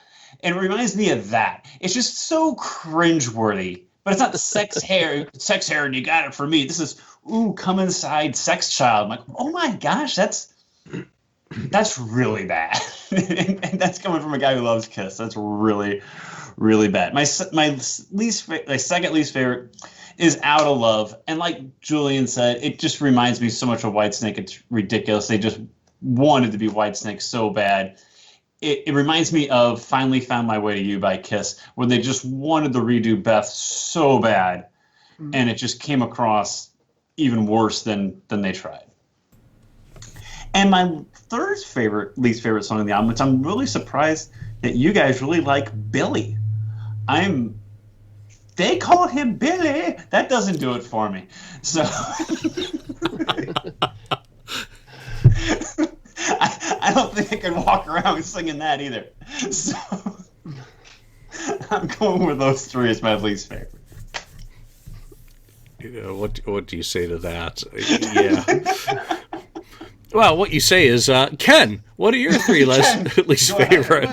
And it reminds me of that. It's just so cringeworthy. But it's not the sex hair, and you got it for me. This is, ooh, come inside, Sex Child. I'm like, oh my gosh, that's really bad. And that's coming from a guy who loves Kiss. That's really, really bad. My second least favorite is Out of Love. And like Julian said, it just reminds me so much of Whitesnake. It's ridiculous. They just wanted to be Whitesnake so bad. It reminds me of Finally Found My Way to You by Kiss, where they just wanted to redo Beth so bad, and it just came across even worse than they tried. And my least favorite song on the album, which I'm really surprised that you guys really like, Billy. They call him Billy. That doesn't do it for me. So I don't think I can walk around singing that either. So I'm going with those three as my least favorite. You know, what do you say to that? Yeah. Well, what you say is, Ken, what are your three least favorite?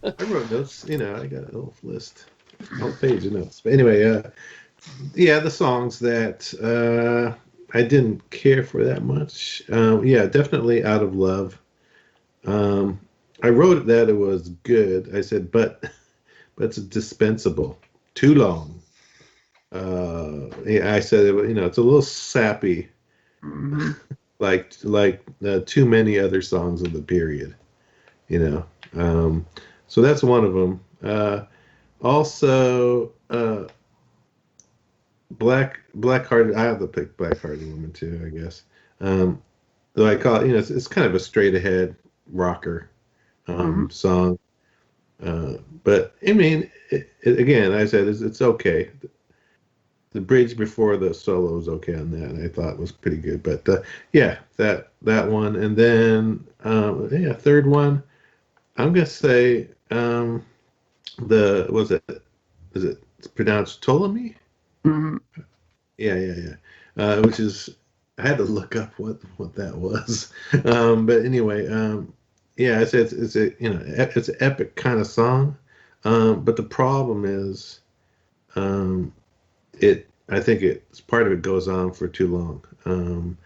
I wrote notes. You know, I got a little list, whole page of notes. But anyway, the songs that I didn't care for that much. Definitely Out of Love. I wrote that it was good. I said, but it's dispensable. Too long. I said, it's a little sappy. Mm-hmm. like too many other songs of the period. So that's one of them. Also, Black-Hearted. I have to pick Black-Hearted Woman too, I guess. Though I call it, it's kind of a straight ahead rocker song. But I mean, again, I said it's okay. The bridge before the solo was okay on that. I thought was pretty good. But that one, and then third one, I'm gonna say is it pronounced Ptolemy? Mm-hmm. Yeah. Which is, I had to look up what that was. But anyway, it's it's an epic kind of song. But the problem is, I think it's part of it goes on for too long.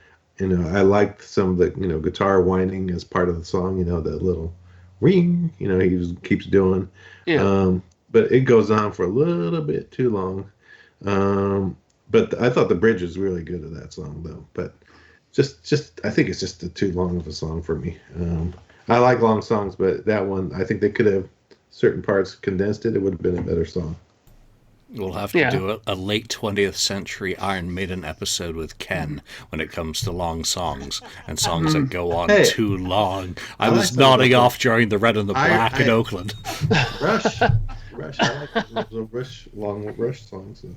I liked some of the guitar whining as part of the song. That little ring. He just keeps doing. Yeah. But it goes on for a little bit too long. But I thought the bridge was really good to that song, though. But just I think it's just too long of a song for me. I like long songs, but that one, I think they could have certain parts condensed it. It would have been a better song. We'll have to do a late 20th century Iron Maiden episode with Ken when it comes to long songs and songs that go on too long. I was nodding off during the Red and the Black in Oakland. Rush. I like those long Rush songs. So.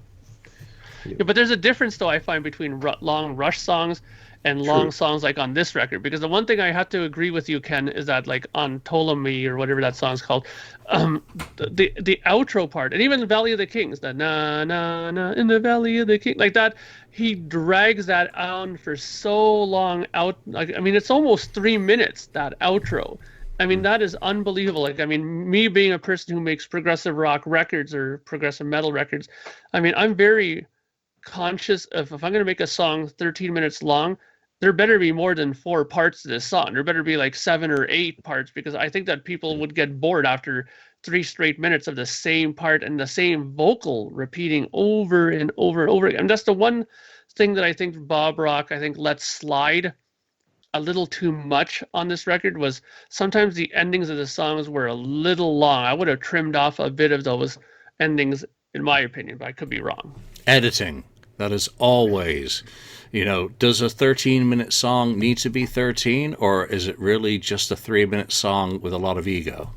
Yeah, but there's a difference, though, I find, between long Rush songs and long songs like on this record. Because the one thing I have to agree with you, Ken, is that like on Ptolemy or whatever that song's called, the outro part, and even the Valley of the Kings, the na na na in the Valley of the King, like that, he drags that on for so long out. Like, I mean, it's almost 3 minutes, that outro. I mean, that is unbelievable. Like, I mean, me being a person who makes progressive rock records or progressive metal records, I mean, I'm very conscious of, if I'm going to make a song 13 minutes long, there better be more than 4 parts to this song. There better be like 7 or 8 parts, because I think that people would get bored after 3 straight minutes of the same part and the same vocal repeating over and over and over again. And that's the one thing that I think Bob Rock, let slide a little too much on this record, was sometimes the endings of the songs were a little long. I would have trimmed off a bit of those endings, in my opinion, but I could be wrong. Editing. That is always, does a 13-minute song need to be 13, or is it really just a 3-minute song with a lot of ego?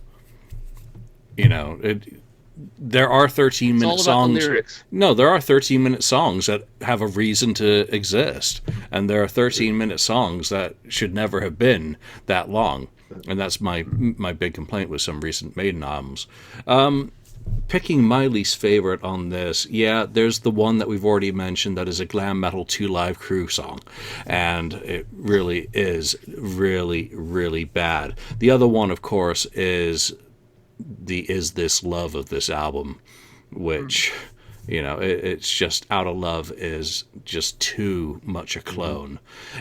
there are 13-minute It's all about the songs. lyrics. No, there are 13-minute songs that have a reason to exist, and there are 13-minute songs that should never have been that long, and that's my big complaint with some recent Maiden albums. Picking my least favorite on this, yeah, there's the one that we've already mentioned that is a glam metal 2 Live Crew song, and it really is really, really bad. The other one, of course, is the Is This Love of this album, which, you know, it's just Out of Love is just too much a clone.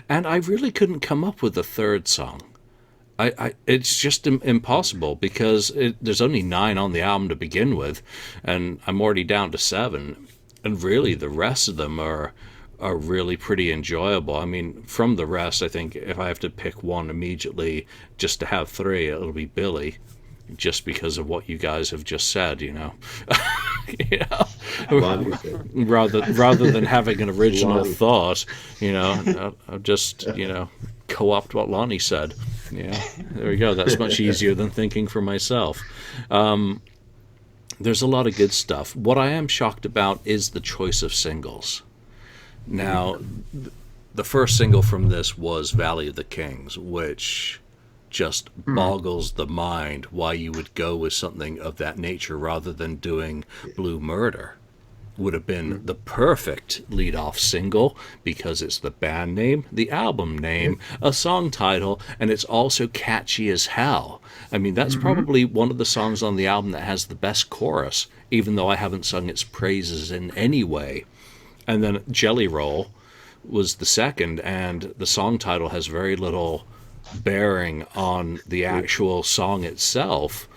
And I really couldn't come up with a third song. It's just impossible because there's only 9 on the album to begin with, and I'm already down to 7. And really, the rest of them are really pretty enjoyable. I mean, from the rest, I think if I have to pick one immediately just to have 3, it'll be Billy, just because of what you guys have just said, you know. You know? rather than having an original thought, you know, I'll just, you know, co-opt what Lonnie said. Yeah, there we go. That's much easier than thinking for myself. There's a lot of good stuff. What I am shocked about is the choice of singles. Now, the first single from this was Valley of the Kings, which just boggles the mind why you would go with something of that nature rather than doing Blue Murder. Would have been the perfect lead-off single because it's the band name, the album name, a song title, and it's also catchy as hell. I mean, that's probably one of the songs on the album that has the best chorus, even though I haven't sung its praises in any way. And then Jelly Roll was the second, and the song title has very little bearing on the actual song itself.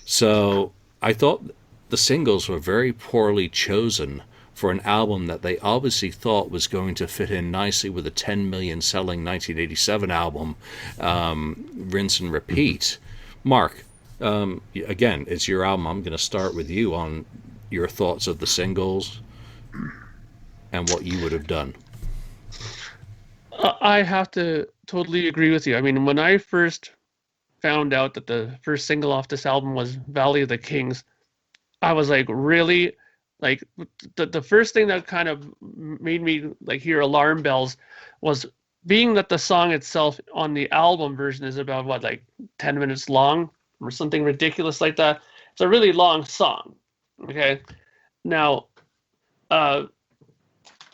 So I thought the singles were very poorly chosen for an album that they obviously thought was going to fit in nicely with a 10 million selling 1987 album, Rinse and Repeat. Mark, again, it's your album. I'm going to start with you on your thoughts of the singles and what you would have done. I have to totally agree with you. I mean, when I first found out that the first single off this album was Valley of the Kings, I was like, really? Like, the first thing that kind of made me like hear alarm bells was being that the song itself on the album version is about what, like 10 minutes long or something ridiculous like that. It's a really long song. Okay. Now,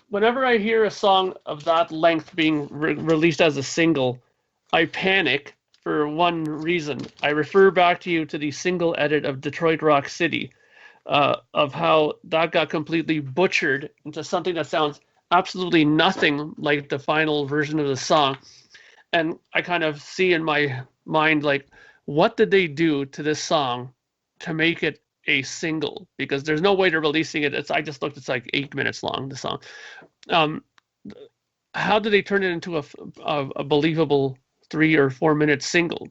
whenever I hear a song of that length being released as a single, I panic for one reason. I refer back to you to the single edit of Detroit Rock City, of how that got completely butchered into something that sounds absolutely nothing like the final version of the song. And I kind of see in my mind, like, what did they do to this song to make it a single? Because there's no way to releasing it. I just looked, it's like 8 minutes long, the song. How did they turn it into a believable 3 or 4 minute single?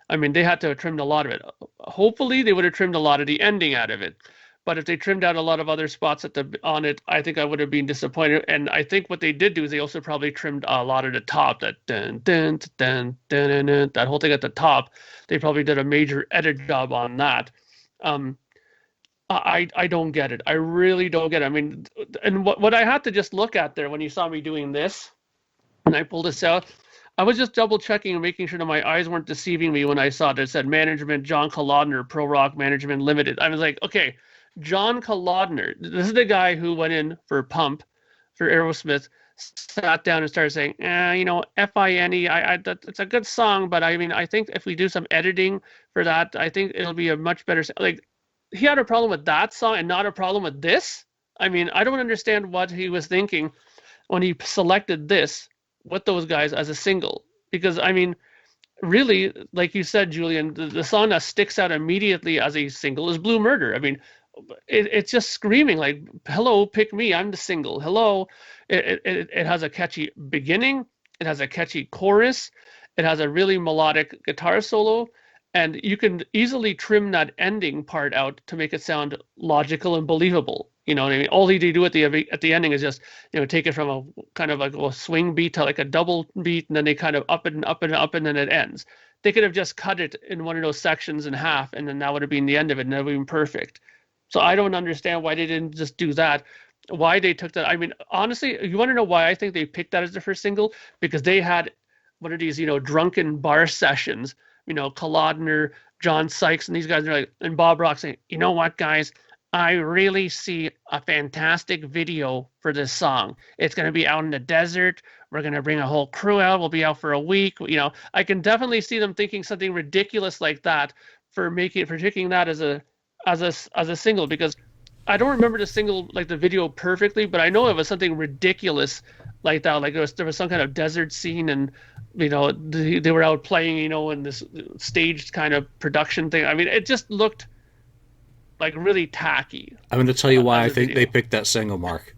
I mean, they had to have trimmed a lot of it. Hopefully, they would have trimmed a lot of the ending out of it. But if they trimmed out a lot of other spots on it, I think I would have been disappointed. And I think what they did do is they also probably trimmed a lot of the top, that dun dun dun dun dun, dun, that whole thing at the top. They probably did a major edit job on that. I don't get it. I really don't get it. I mean, and what I had to just look at there when you saw me doing this, and I pulled this out, I was just double checking and making sure that my eyes weren't deceiving me when I saw that it said management, John Kalodner, Pro Rock Management Limited. I was like, okay, John Kalodner, this is the guy who went in for Pump, for Aerosmith, sat down and started saying, you know, Fine, it's a good song, but I mean, I think if we do some editing for that, I think it'll be a much better, like, he had a problem with that song and not a problem with this. I mean, I don't understand what he was thinking when he selected this with those guys as a single. Because, I mean, really, like you said, Julian, the song that sticks out immediately as a single is Blue Murder. I mean, it's just screaming like, hello, pick me, I'm the single. Hello. It has a catchy beginning. It has a catchy chorus. It has a really melodic guitar solo. And you can easily trim that ending part out to make it sound logical and believable. You know what I mean? All they do at the ending is just, you know, take it from a kind of like a swing beat to like a double beat, and then they kind of up and up and up, and then it ends. They could have just cut it in one of those sections in half, and then that would have been the end of it, and that would have been perfect. So I don't understand why they didn't just do that. Why they took that. I mean, honestly, you want to know why I think they picked that as their first single? Because they had one of these, drunken bar sessions, Kalodner, John Sykes, and these guys are like, and Bob Rock saying, you know what, guys? I really see a fantastic video for this song. It's going to be out in the desert. We're going to bring a whole crew out. We'll be out for a week. I can definitely see them thinking something ridiculous like that for taking that as a single, because I don't remember the single, like the video perfectly, but I know it was something ridiculous like that. Like there was some kind of desert scene, and they were out playing, in this staged kind of production thing. I mean, it just looked like really tacky. I'm going to tell you why I think they picked that single, Mark.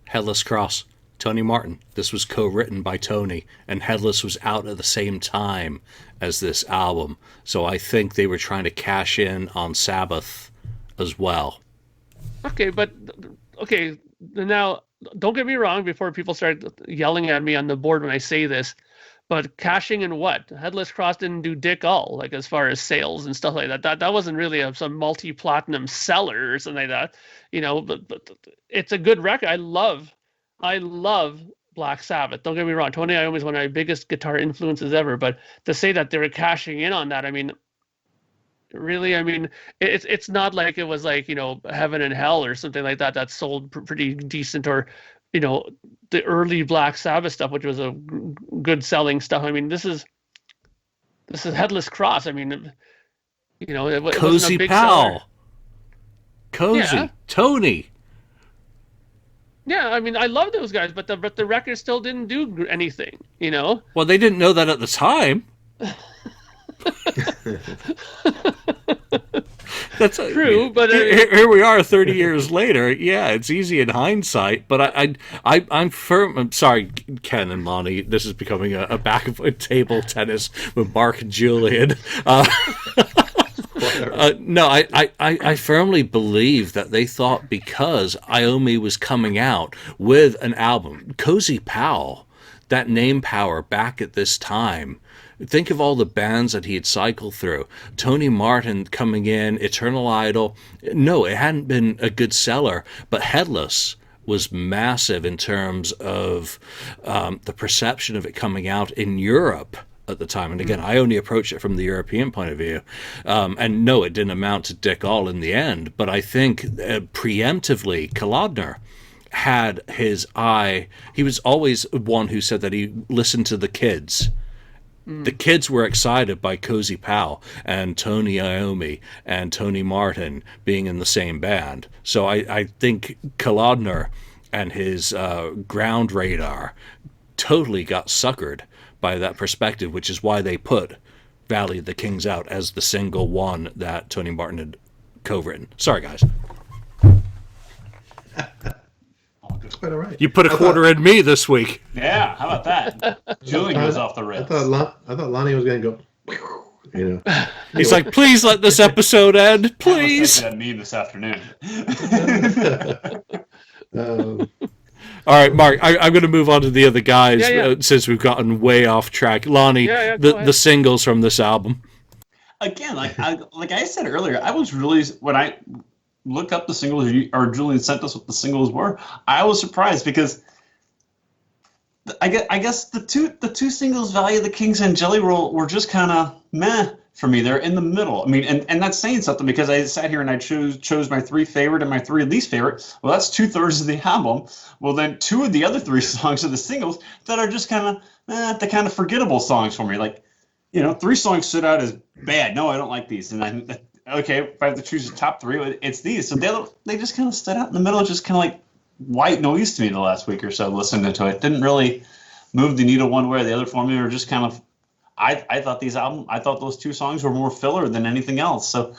Headless Cross, Tony Martin. This was co-written by Tony, and Headless was out at the same time as this album. So I think they were trying to cash in on Sabbath as well. Okay, now don't get me wrong before people start yelling at me on the board when I say this, but cashing in what? Headless Cross didn't do dick all, like as far as sales and stuff like that. That wasn't really some multi-platinum seller or something like that, but it's a good record. I love Black Sabbath. Don't get me wrong. Tony Iommi is one of my biggest guitar influences ever, but to say that they were cashing in on that, I mean, really, I mean, it's not like it was like, Heaven and Hell or something like that that sold pretty decent, or the early Black Sabbath stuff, which was a good selling stuff. I mean, this is Headless Cross. I mean, it Cozy wasn't a big Pal, seller. Cozy, Yeah. Tony. Yeah, I mean, I love those guys, but the record still didn't do anything. Well, they didn't know that at the time. That's True, but here we are 30 years later. Yeah, it's easy in hindsight, but I'm firm. I'm sorry, Ken and Lonnie. This is becoming a back of table tennis with Mark and Julian. No, I firmly believe that they thought because Iommi was coming out with an album, Cozy Pal, that name power back at this time. Think of all the bands that he had cycled through. Tony Martin coming in, Eternal Idol. No, it hadn't been a good seller, but Headless was massive in terms of the perception of it coming out in Europe at the time. And again, I only approach it from the European point of view. And no, it didn't amount to dick all in the end, but I think preemptively, Kalodner had his eye. He was always one who said that he listened to the kids. The kids were excited by Cozy Pal and Tony Iommi and Tony Martin being in the same band. So I think Kalodner and his ground radar totally got suckered by that perspective, which is why they put Valley of the Kings out as the single one that Tony Martin had co-written. Sorry, guys. Quite all right. You put a quarter in me this week. Yeah, how about that? Julian goes off the rails. I thought Lonnie was going to go, He's like, please let this episode end, please. That meme this afternoon. All right, Mark, I'm going to move on to the other guys since we've gotten way off track. Lonnie, the singles from this album. Again, like I said earlier, I was really, when I looked up the singles, or Julian sent us what the singles were, I was surprised because I guess the two singles, Valley of the Kings and Jelly Roll, were just kind of meh for me. They're in the middle. I mean, and that's saying something because I sat here and I chose my three favorite and my three least favorite. Well, that's 2/3 of the album. Well, then two of the other three songs are the singles that are just kind of the kind of forgettable songs for me. Like, three songs stood out as bad. No, I don't like these. And then, okay, if I have to choose the top three, it's these. So they just kind of stood out in the middle, just kind of like white noise to me the last week or so listening to it. Didn't really move the needle one way or the other for me, or just kind of, I thought those two songs were more filler than anything else. So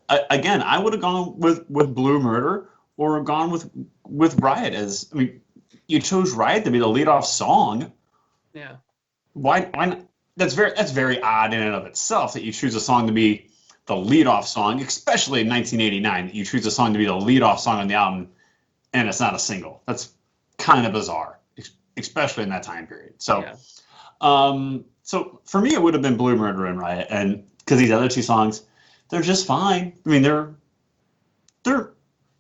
again, I would have gone with Blue Murder or gone with Riot as, I mean, you chose Riot to be the leadoff song. Yeah. Why not? That's very odd in and of itself that you choose a song to be the leadoff song, especially in 1989, that you choose a song to be the leadoff song on the album and it's not a single. That's kind of bizarre, especially in that time period. So, so for me, it would have been Blue Murder and Riot, and because these other two songs, they're just fine. I mean, they're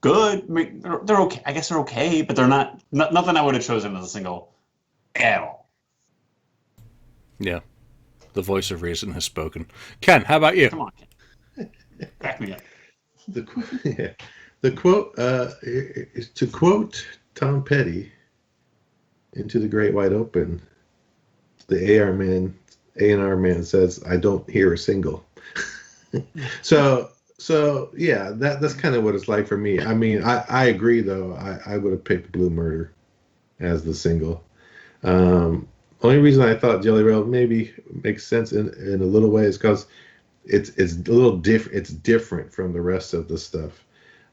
good. I mean, they're okay. I guess they're okay, but they're nothing I would have chosen as a single at all. Yeah. The voice of reason has spoken. Ken, how about you? Come on, crack me up. The quote is to quote Tom Petty into the Great Wide Open. The A&R man says, "I don't hear a single." So yeah, that's kind of what it's like for me. I mean, I agree though. I would have picked Blue Murder as the single. Only reason I thought Jelly Roll maybe makes sense in a little way is because it's a little different. It's different from the rest of the stuff.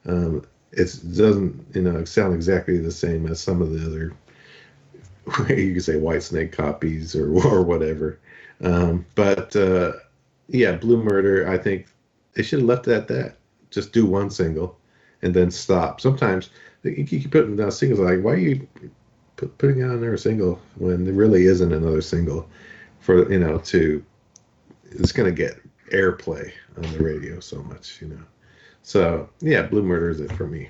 It doesn't sound exactly the same as some of the other, you could say, Whitesnake copies or whatever. But yeah, Blue Murder, I think they should have left it at that. Just do one single and then stop. Sometimes you keep putting down singles, like, why are you putting out another single when there really isn't another single for, it's going to get airplay on the radio so much, So yeah, Blue Murder is it for me.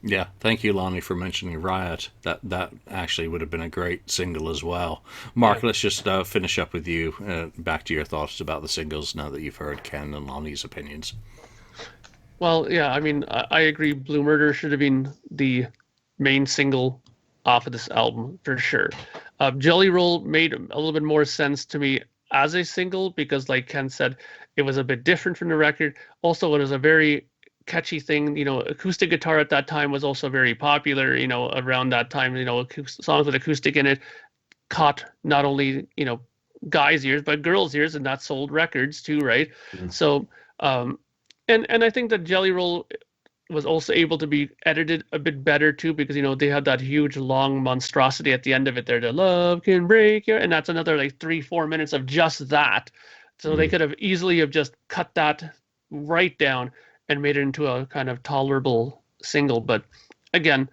Yeah, thank you, Lonnie, for mentioning Riot. That actually would have been a great single as well. Mark, let's just finish up with you. Back to your thoughts about the singles now that you've heard Ken and Lonnie's opinions. Well, yeah, I mean, I agree. Blue Murder should have been the main single off of this album for sure. Jelly Roll made a little bit more sense to me as a single because, like Ken said, it was a bit different from the record. Also, it was a very catchy thing. Acoustic guitar at that time was also very popular. Around that time, songs with acoustic in it caught not only guys' ears but girls' ears, and that sold records too, right? Mm-hmm. So, and I think that Jelly Roll was also able to be edited a bit better too, because they had that huge long monstrosity at the end of it there, the love can break your, and that's another like 3-4 minutes of just that. So they could have easily have just cut that right down and made it into a kind of tolerable single. But again,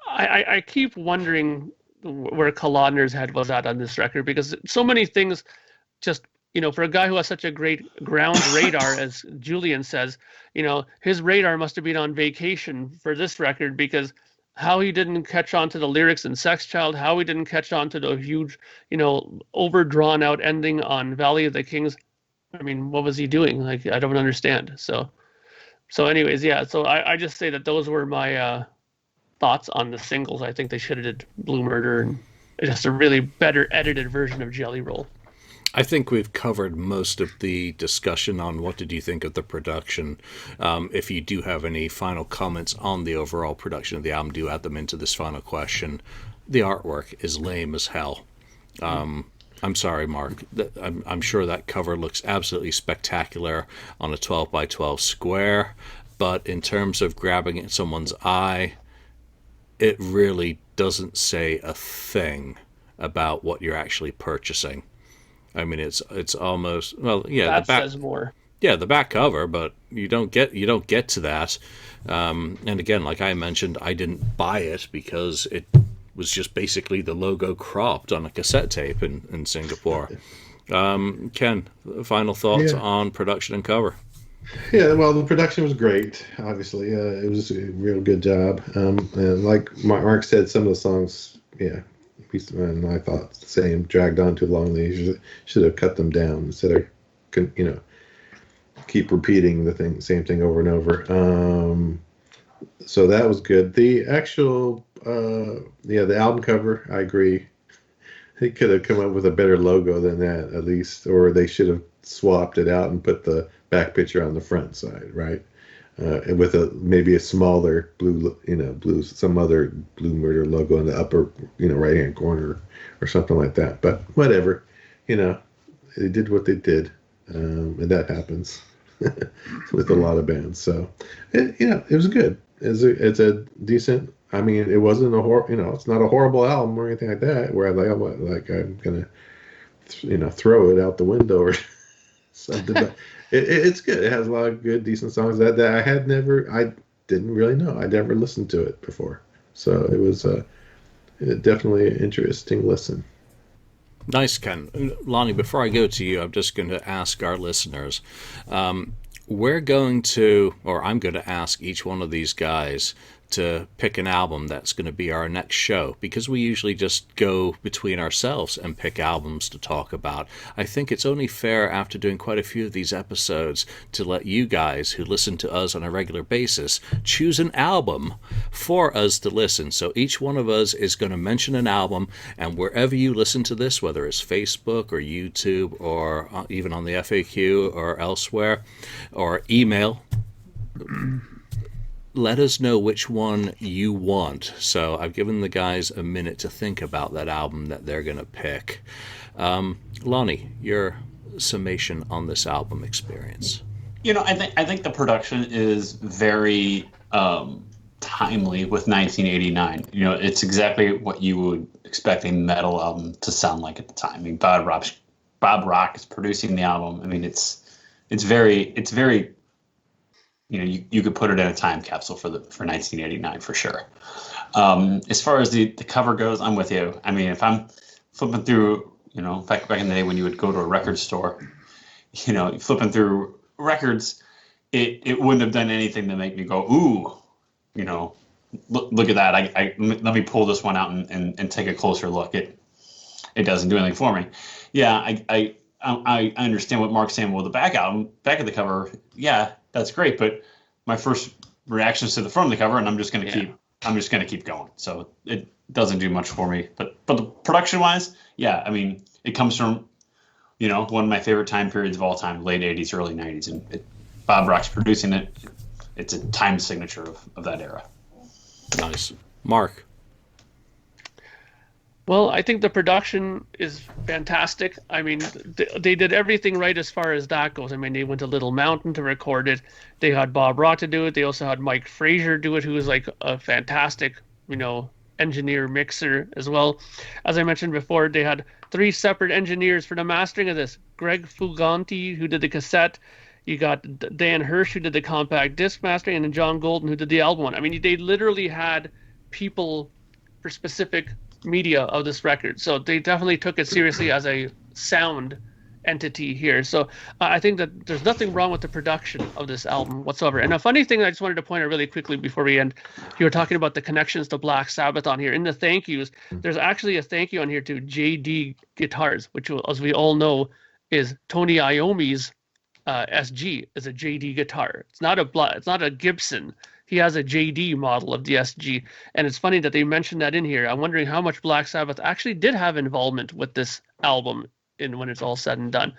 I keep wondering where Kalodner's head was at on this record, because so many things just, for a guy who has such a great ground radar, as Julian says, his radar must have been on vacation for this record, because how he didn't catch on to the lyrics in Sex Child, how he didn't catch on to the huge, overdrawn out ending on Valley of the Kings. I mean, what was he doing? Like, I don't understand. So anyways, yeah. So I just say that those were my thoughts on the singles. I think they should have did Blue Murder and just a really better edited version of Jelly Roll. I think we've covered most of the discussion on what did you think of the production. If you do have any final comments on the overall production of the album, do add them into this final question. The artwork is lame as hell. I'm sorry, Mark. I'm sure that cover looks absolutely spectacular on a 12 by 12 square, but in terms of grabbing at someone's eye, it really doesn't say a thing about what you're actually purchasing. I mean, it's almost, well, yeah, that the back says more. Yeah, the back cover, but you don't get to that. And again, like I mentioned, I didn't buy it because it was just basically the logo cropped on a cassette tape in Singapore. Ken, final thoughts on production and cover? Yeah, well, the production was great. Obviously, it was a real good job. And like Mark said, some of the songs, and I thought the same, dragged on too long. They should have cut them down instead of, keep repeating the same thing over and over. So that was good. The actual, the album cover, I agree. They could have come up with a better logo than that, at least, or they should have swapped it out and put the back picture on the front side, right? And with maybe a smaller some other Blue Murder logo in the upper, right hand corner or something like that. But whatever, they did what they did, and that happens with a lot of bands. So, it was good. It's a decent. I mean, it wasn't it's not a horrible album or anything like that. Where I'm gonna, throw it out the window or something. But it's good. It has a lot of good, decent songs that I didn't really know. I never listened to it before. So it was definitely an interesting listen. Nice, Ken. Lonnie, before I go to you, I'm just going to ask our listeners, we're going to, or I'm going to ask each one of these guys to pick an album that's going to be our next show, because we usually just go between ourselves and pick albums to talk about. I think it's only fair, after doing quite a few of these episodes, to let you guys who listen to us on a regular basis choose an album for us to listen. So each one of us is going to mention an album, and wherever you listen to this, whether it's Facebook or YouTube or even on the FAQ or elsewhere, or email, let us know which one you want. So I've given the guys a minute to think about that album that they're going to pick. Lonnie, your summation on this album experience. I think the production is very timely with 1989. It's exactly what you would expect a metal album to sound like at the time. I mean, Bob Rock is producing the album. I mean, it's very you could put it in a time capsule for 1989 for sure. As far as the cover goes, I'm with you. I mean, if I'm flipping through, back in the day when you would go to a record store, flipping through records, it wouldn't have done anything to make me go, ooh, look at that. Let me pull this one out and take a closer look. It doesn't do anything for me. Yeah, I understand what Mark's saying. Well, the back of the cover, yeah, that's great. But my first reaction is to the front of the cover, and I'm just going to keep going. So it doesn't do much for me. But the production wise, yeah, I mean, it comes from, one of my favorite time periods of all time, late 80s, early 90s, and Bob Rock's producing it. It's a time signature of that era. Nice. Mark. Well, I think the production is fantastic. I mean, they did everything right as far as that goes. I mean, they went to Little Mountain to record it. They had Bob Rock to do it. They also had Mike Frazier do it, who was like a fantastic, engineer mixer as well. As I mentioned before, they had 3 separate engineers for the mastering of this. Greg Fuganti, who did the cassette. You got Dan Hirsch, who did the compact disc mastering, and then John Golden, who did the album one. I mean, they literally had people for specific media of this record, so they definitely took it seriously as a sound entity here. So I think that there's nothing wrong with the production of this album whatsoever. And a funny thing I just wanted to point out really quickly before we end, you were talking about the connections to Black Sabbath on here. In the thank yous, there's actually a thank you on here to JD Guitars, which, as we all know, is Tony Iommi's SG, is a JD guitar. It's not a Gibson. He has a JD model of the SG, and it's funny that they mentioned that in here. I'm wondering how much Black Sabbath actually did have involvement with this album when it's all said and done.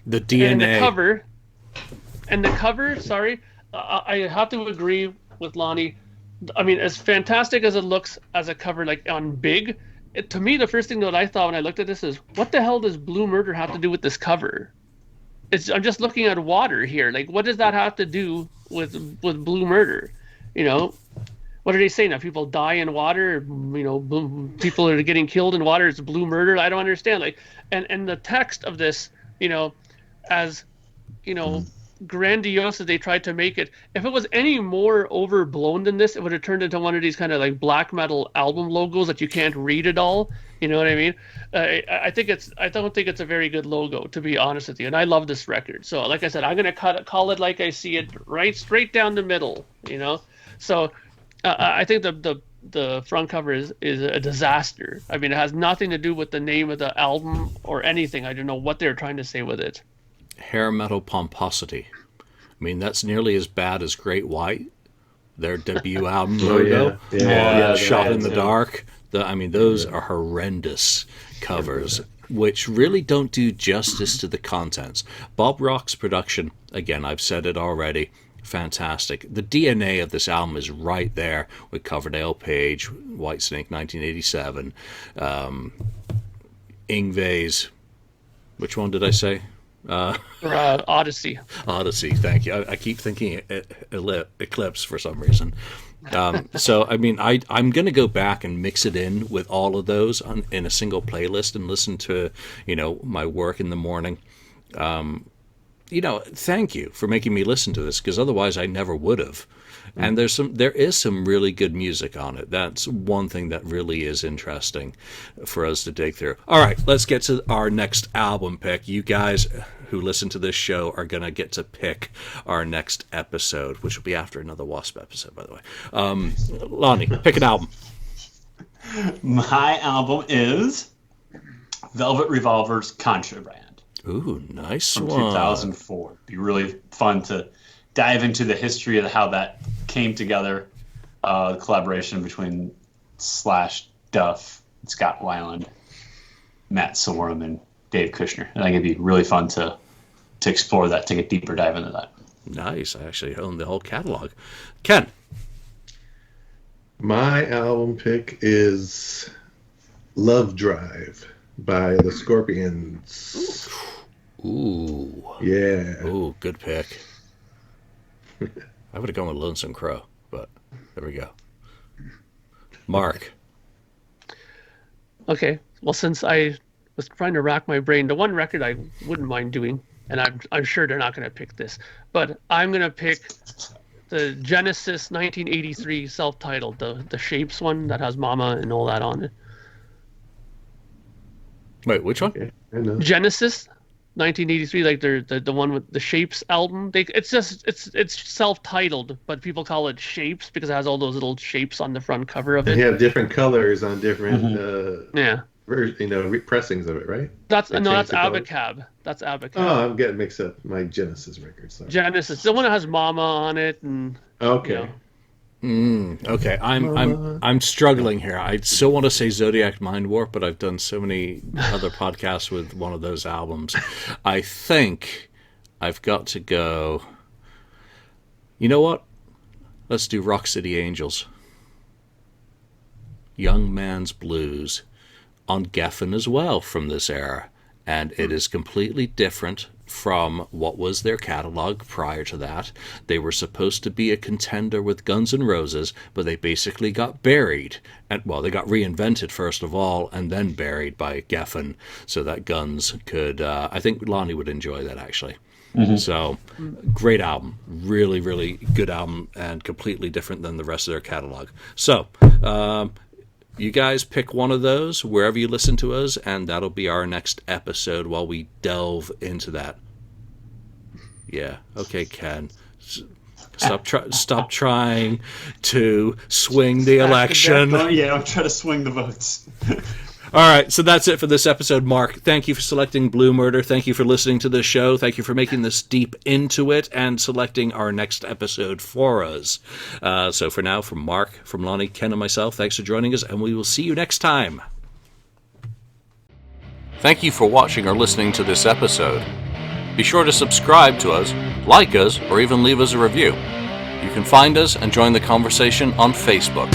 The DNA. And the cover, sorry, I have to agree with Lonnie. I mean, as fantastic as it looks as a cover, like on Big, to me, the first thing that I thought when I looked at this is, what the hell does Blue Murder have to do with this cover? I'm just looking at water here. Like, what does that have to do with Blue Murder? What are they saying? That people die in water? People are getting killed in water. It's Blue Murder. I don't understand. Like, and the text of this, as grandiose as they tried to make it. If it was any more overblown than this, it would have turned into one of these kind of like black metal album logos that you can't read at all. You know what I mean? I don't think it's a very good logo, to be honest with you. And I love this record. So like I said, I'm going to call it like I see it, right straight down the middle, So I think the front cover is a disaster. I mean, it has nothing to do with the name of the album or anything. I don't know what they're trying to say with it. Hair metal pomposity. I mean, that's nearly as bad as Great White, their debut album logo. Shot in the Dark. Those are horrendous covers, which really don't do justice to the contents. Bob Rock's production, again, I've said it already, fantastic. The DNA of this album is right there with Coverdale Page, Whitesnake 1987, Yngwie's, which one did I say? Odyssey, thank you. I keep thinking Eclipse for some reason. So I mean, I'm going to go back and mix it in with all of those in a single playlist and listen to my work in the morning. Thank you for making me listen to this, because otherwise I never would have. And there is some really good music on it. That's one thing that really is interesting for us to dig through. All right, let's get to our next album pick. You guys, who listen to this show are going to get to pick our next episode, which will be after another Wasp episode, by the way. Lonnie, pick an album. My album is Velvet Revolver's Contraband. Ooh, nice from one. 2004. Be really fun to dive into the history of how that came together. The collaboration between Slash, Duff, Scott Weiland, Matt Sorum, and Dave Kushner. I think it'd be really fun to explore that, take a deeper dive into that. Nice. I actually own the whole catalog. Ken. My album pick is Love Drive by the Scorpions. Ooh. Yeah. Ooh, good pick. I would have gone with Lonesome Crow, but there we go. Mark. Okay. Well, since I was trying to rack my brain, the one record I wouldn't mind doing, and I'm sure they're not going to pick this, but I'm going to pick the Genesis 1983 self-titled, the Shapes one that has Mama and all that on it. Wait, which one? Okay, I know. Genesis 1983, like the one with the Shapes album. It's self-titled, but people call it Shapes because it has all those little shapes on the front cover of it. They have different colors on different Yeah. pressings of it, right? That's They no, changed that's the color? Abacab. That's Abacab. Oh, I'm getting mixed up. My Genesis records. Sorry. Genesis, the one that has Mama on it, and Okay. Okay, I'm struggling here. I still want to say Zodiac Mind Warp, but I've done so many other podcasts with one of those albums. I think I've got to go. You know what? Let's do Rock City Angels. Young Man's Blues on Geffen as well from this era, and it is completely different from what was their catalog prior to that. They were supposed to be a contender with Guns N' Roses, but they basically got buried. And well, they got reinvented first of all, and then buried by Geffen, so that Guns could. I think Lonnie would enjoy that actually. So, great album, really, really good album, and completely different than the rest of their catalog. So, you guys pick one of those wherever you listen to us, and that'll be our next episode while we delve into that. Yeah, okay, Ken. Stop trying to swing the election. Oh, yeah, I'm trying to swing the votes. All right, so that's it for this episode. Mark, thank you for selecting Blue Murder. Thank you for listening to this show. Thank you for making this deep into it and selecting our next episode for us. So for now, from Mark, from Lonnie, Ken, and myself, thanks for joining us, and we will see you next time. Thank you for watching or listening to this episode. Be sure to subscribe to us, like us, or even leave us a review. You can find us and join the conversation on Facebook.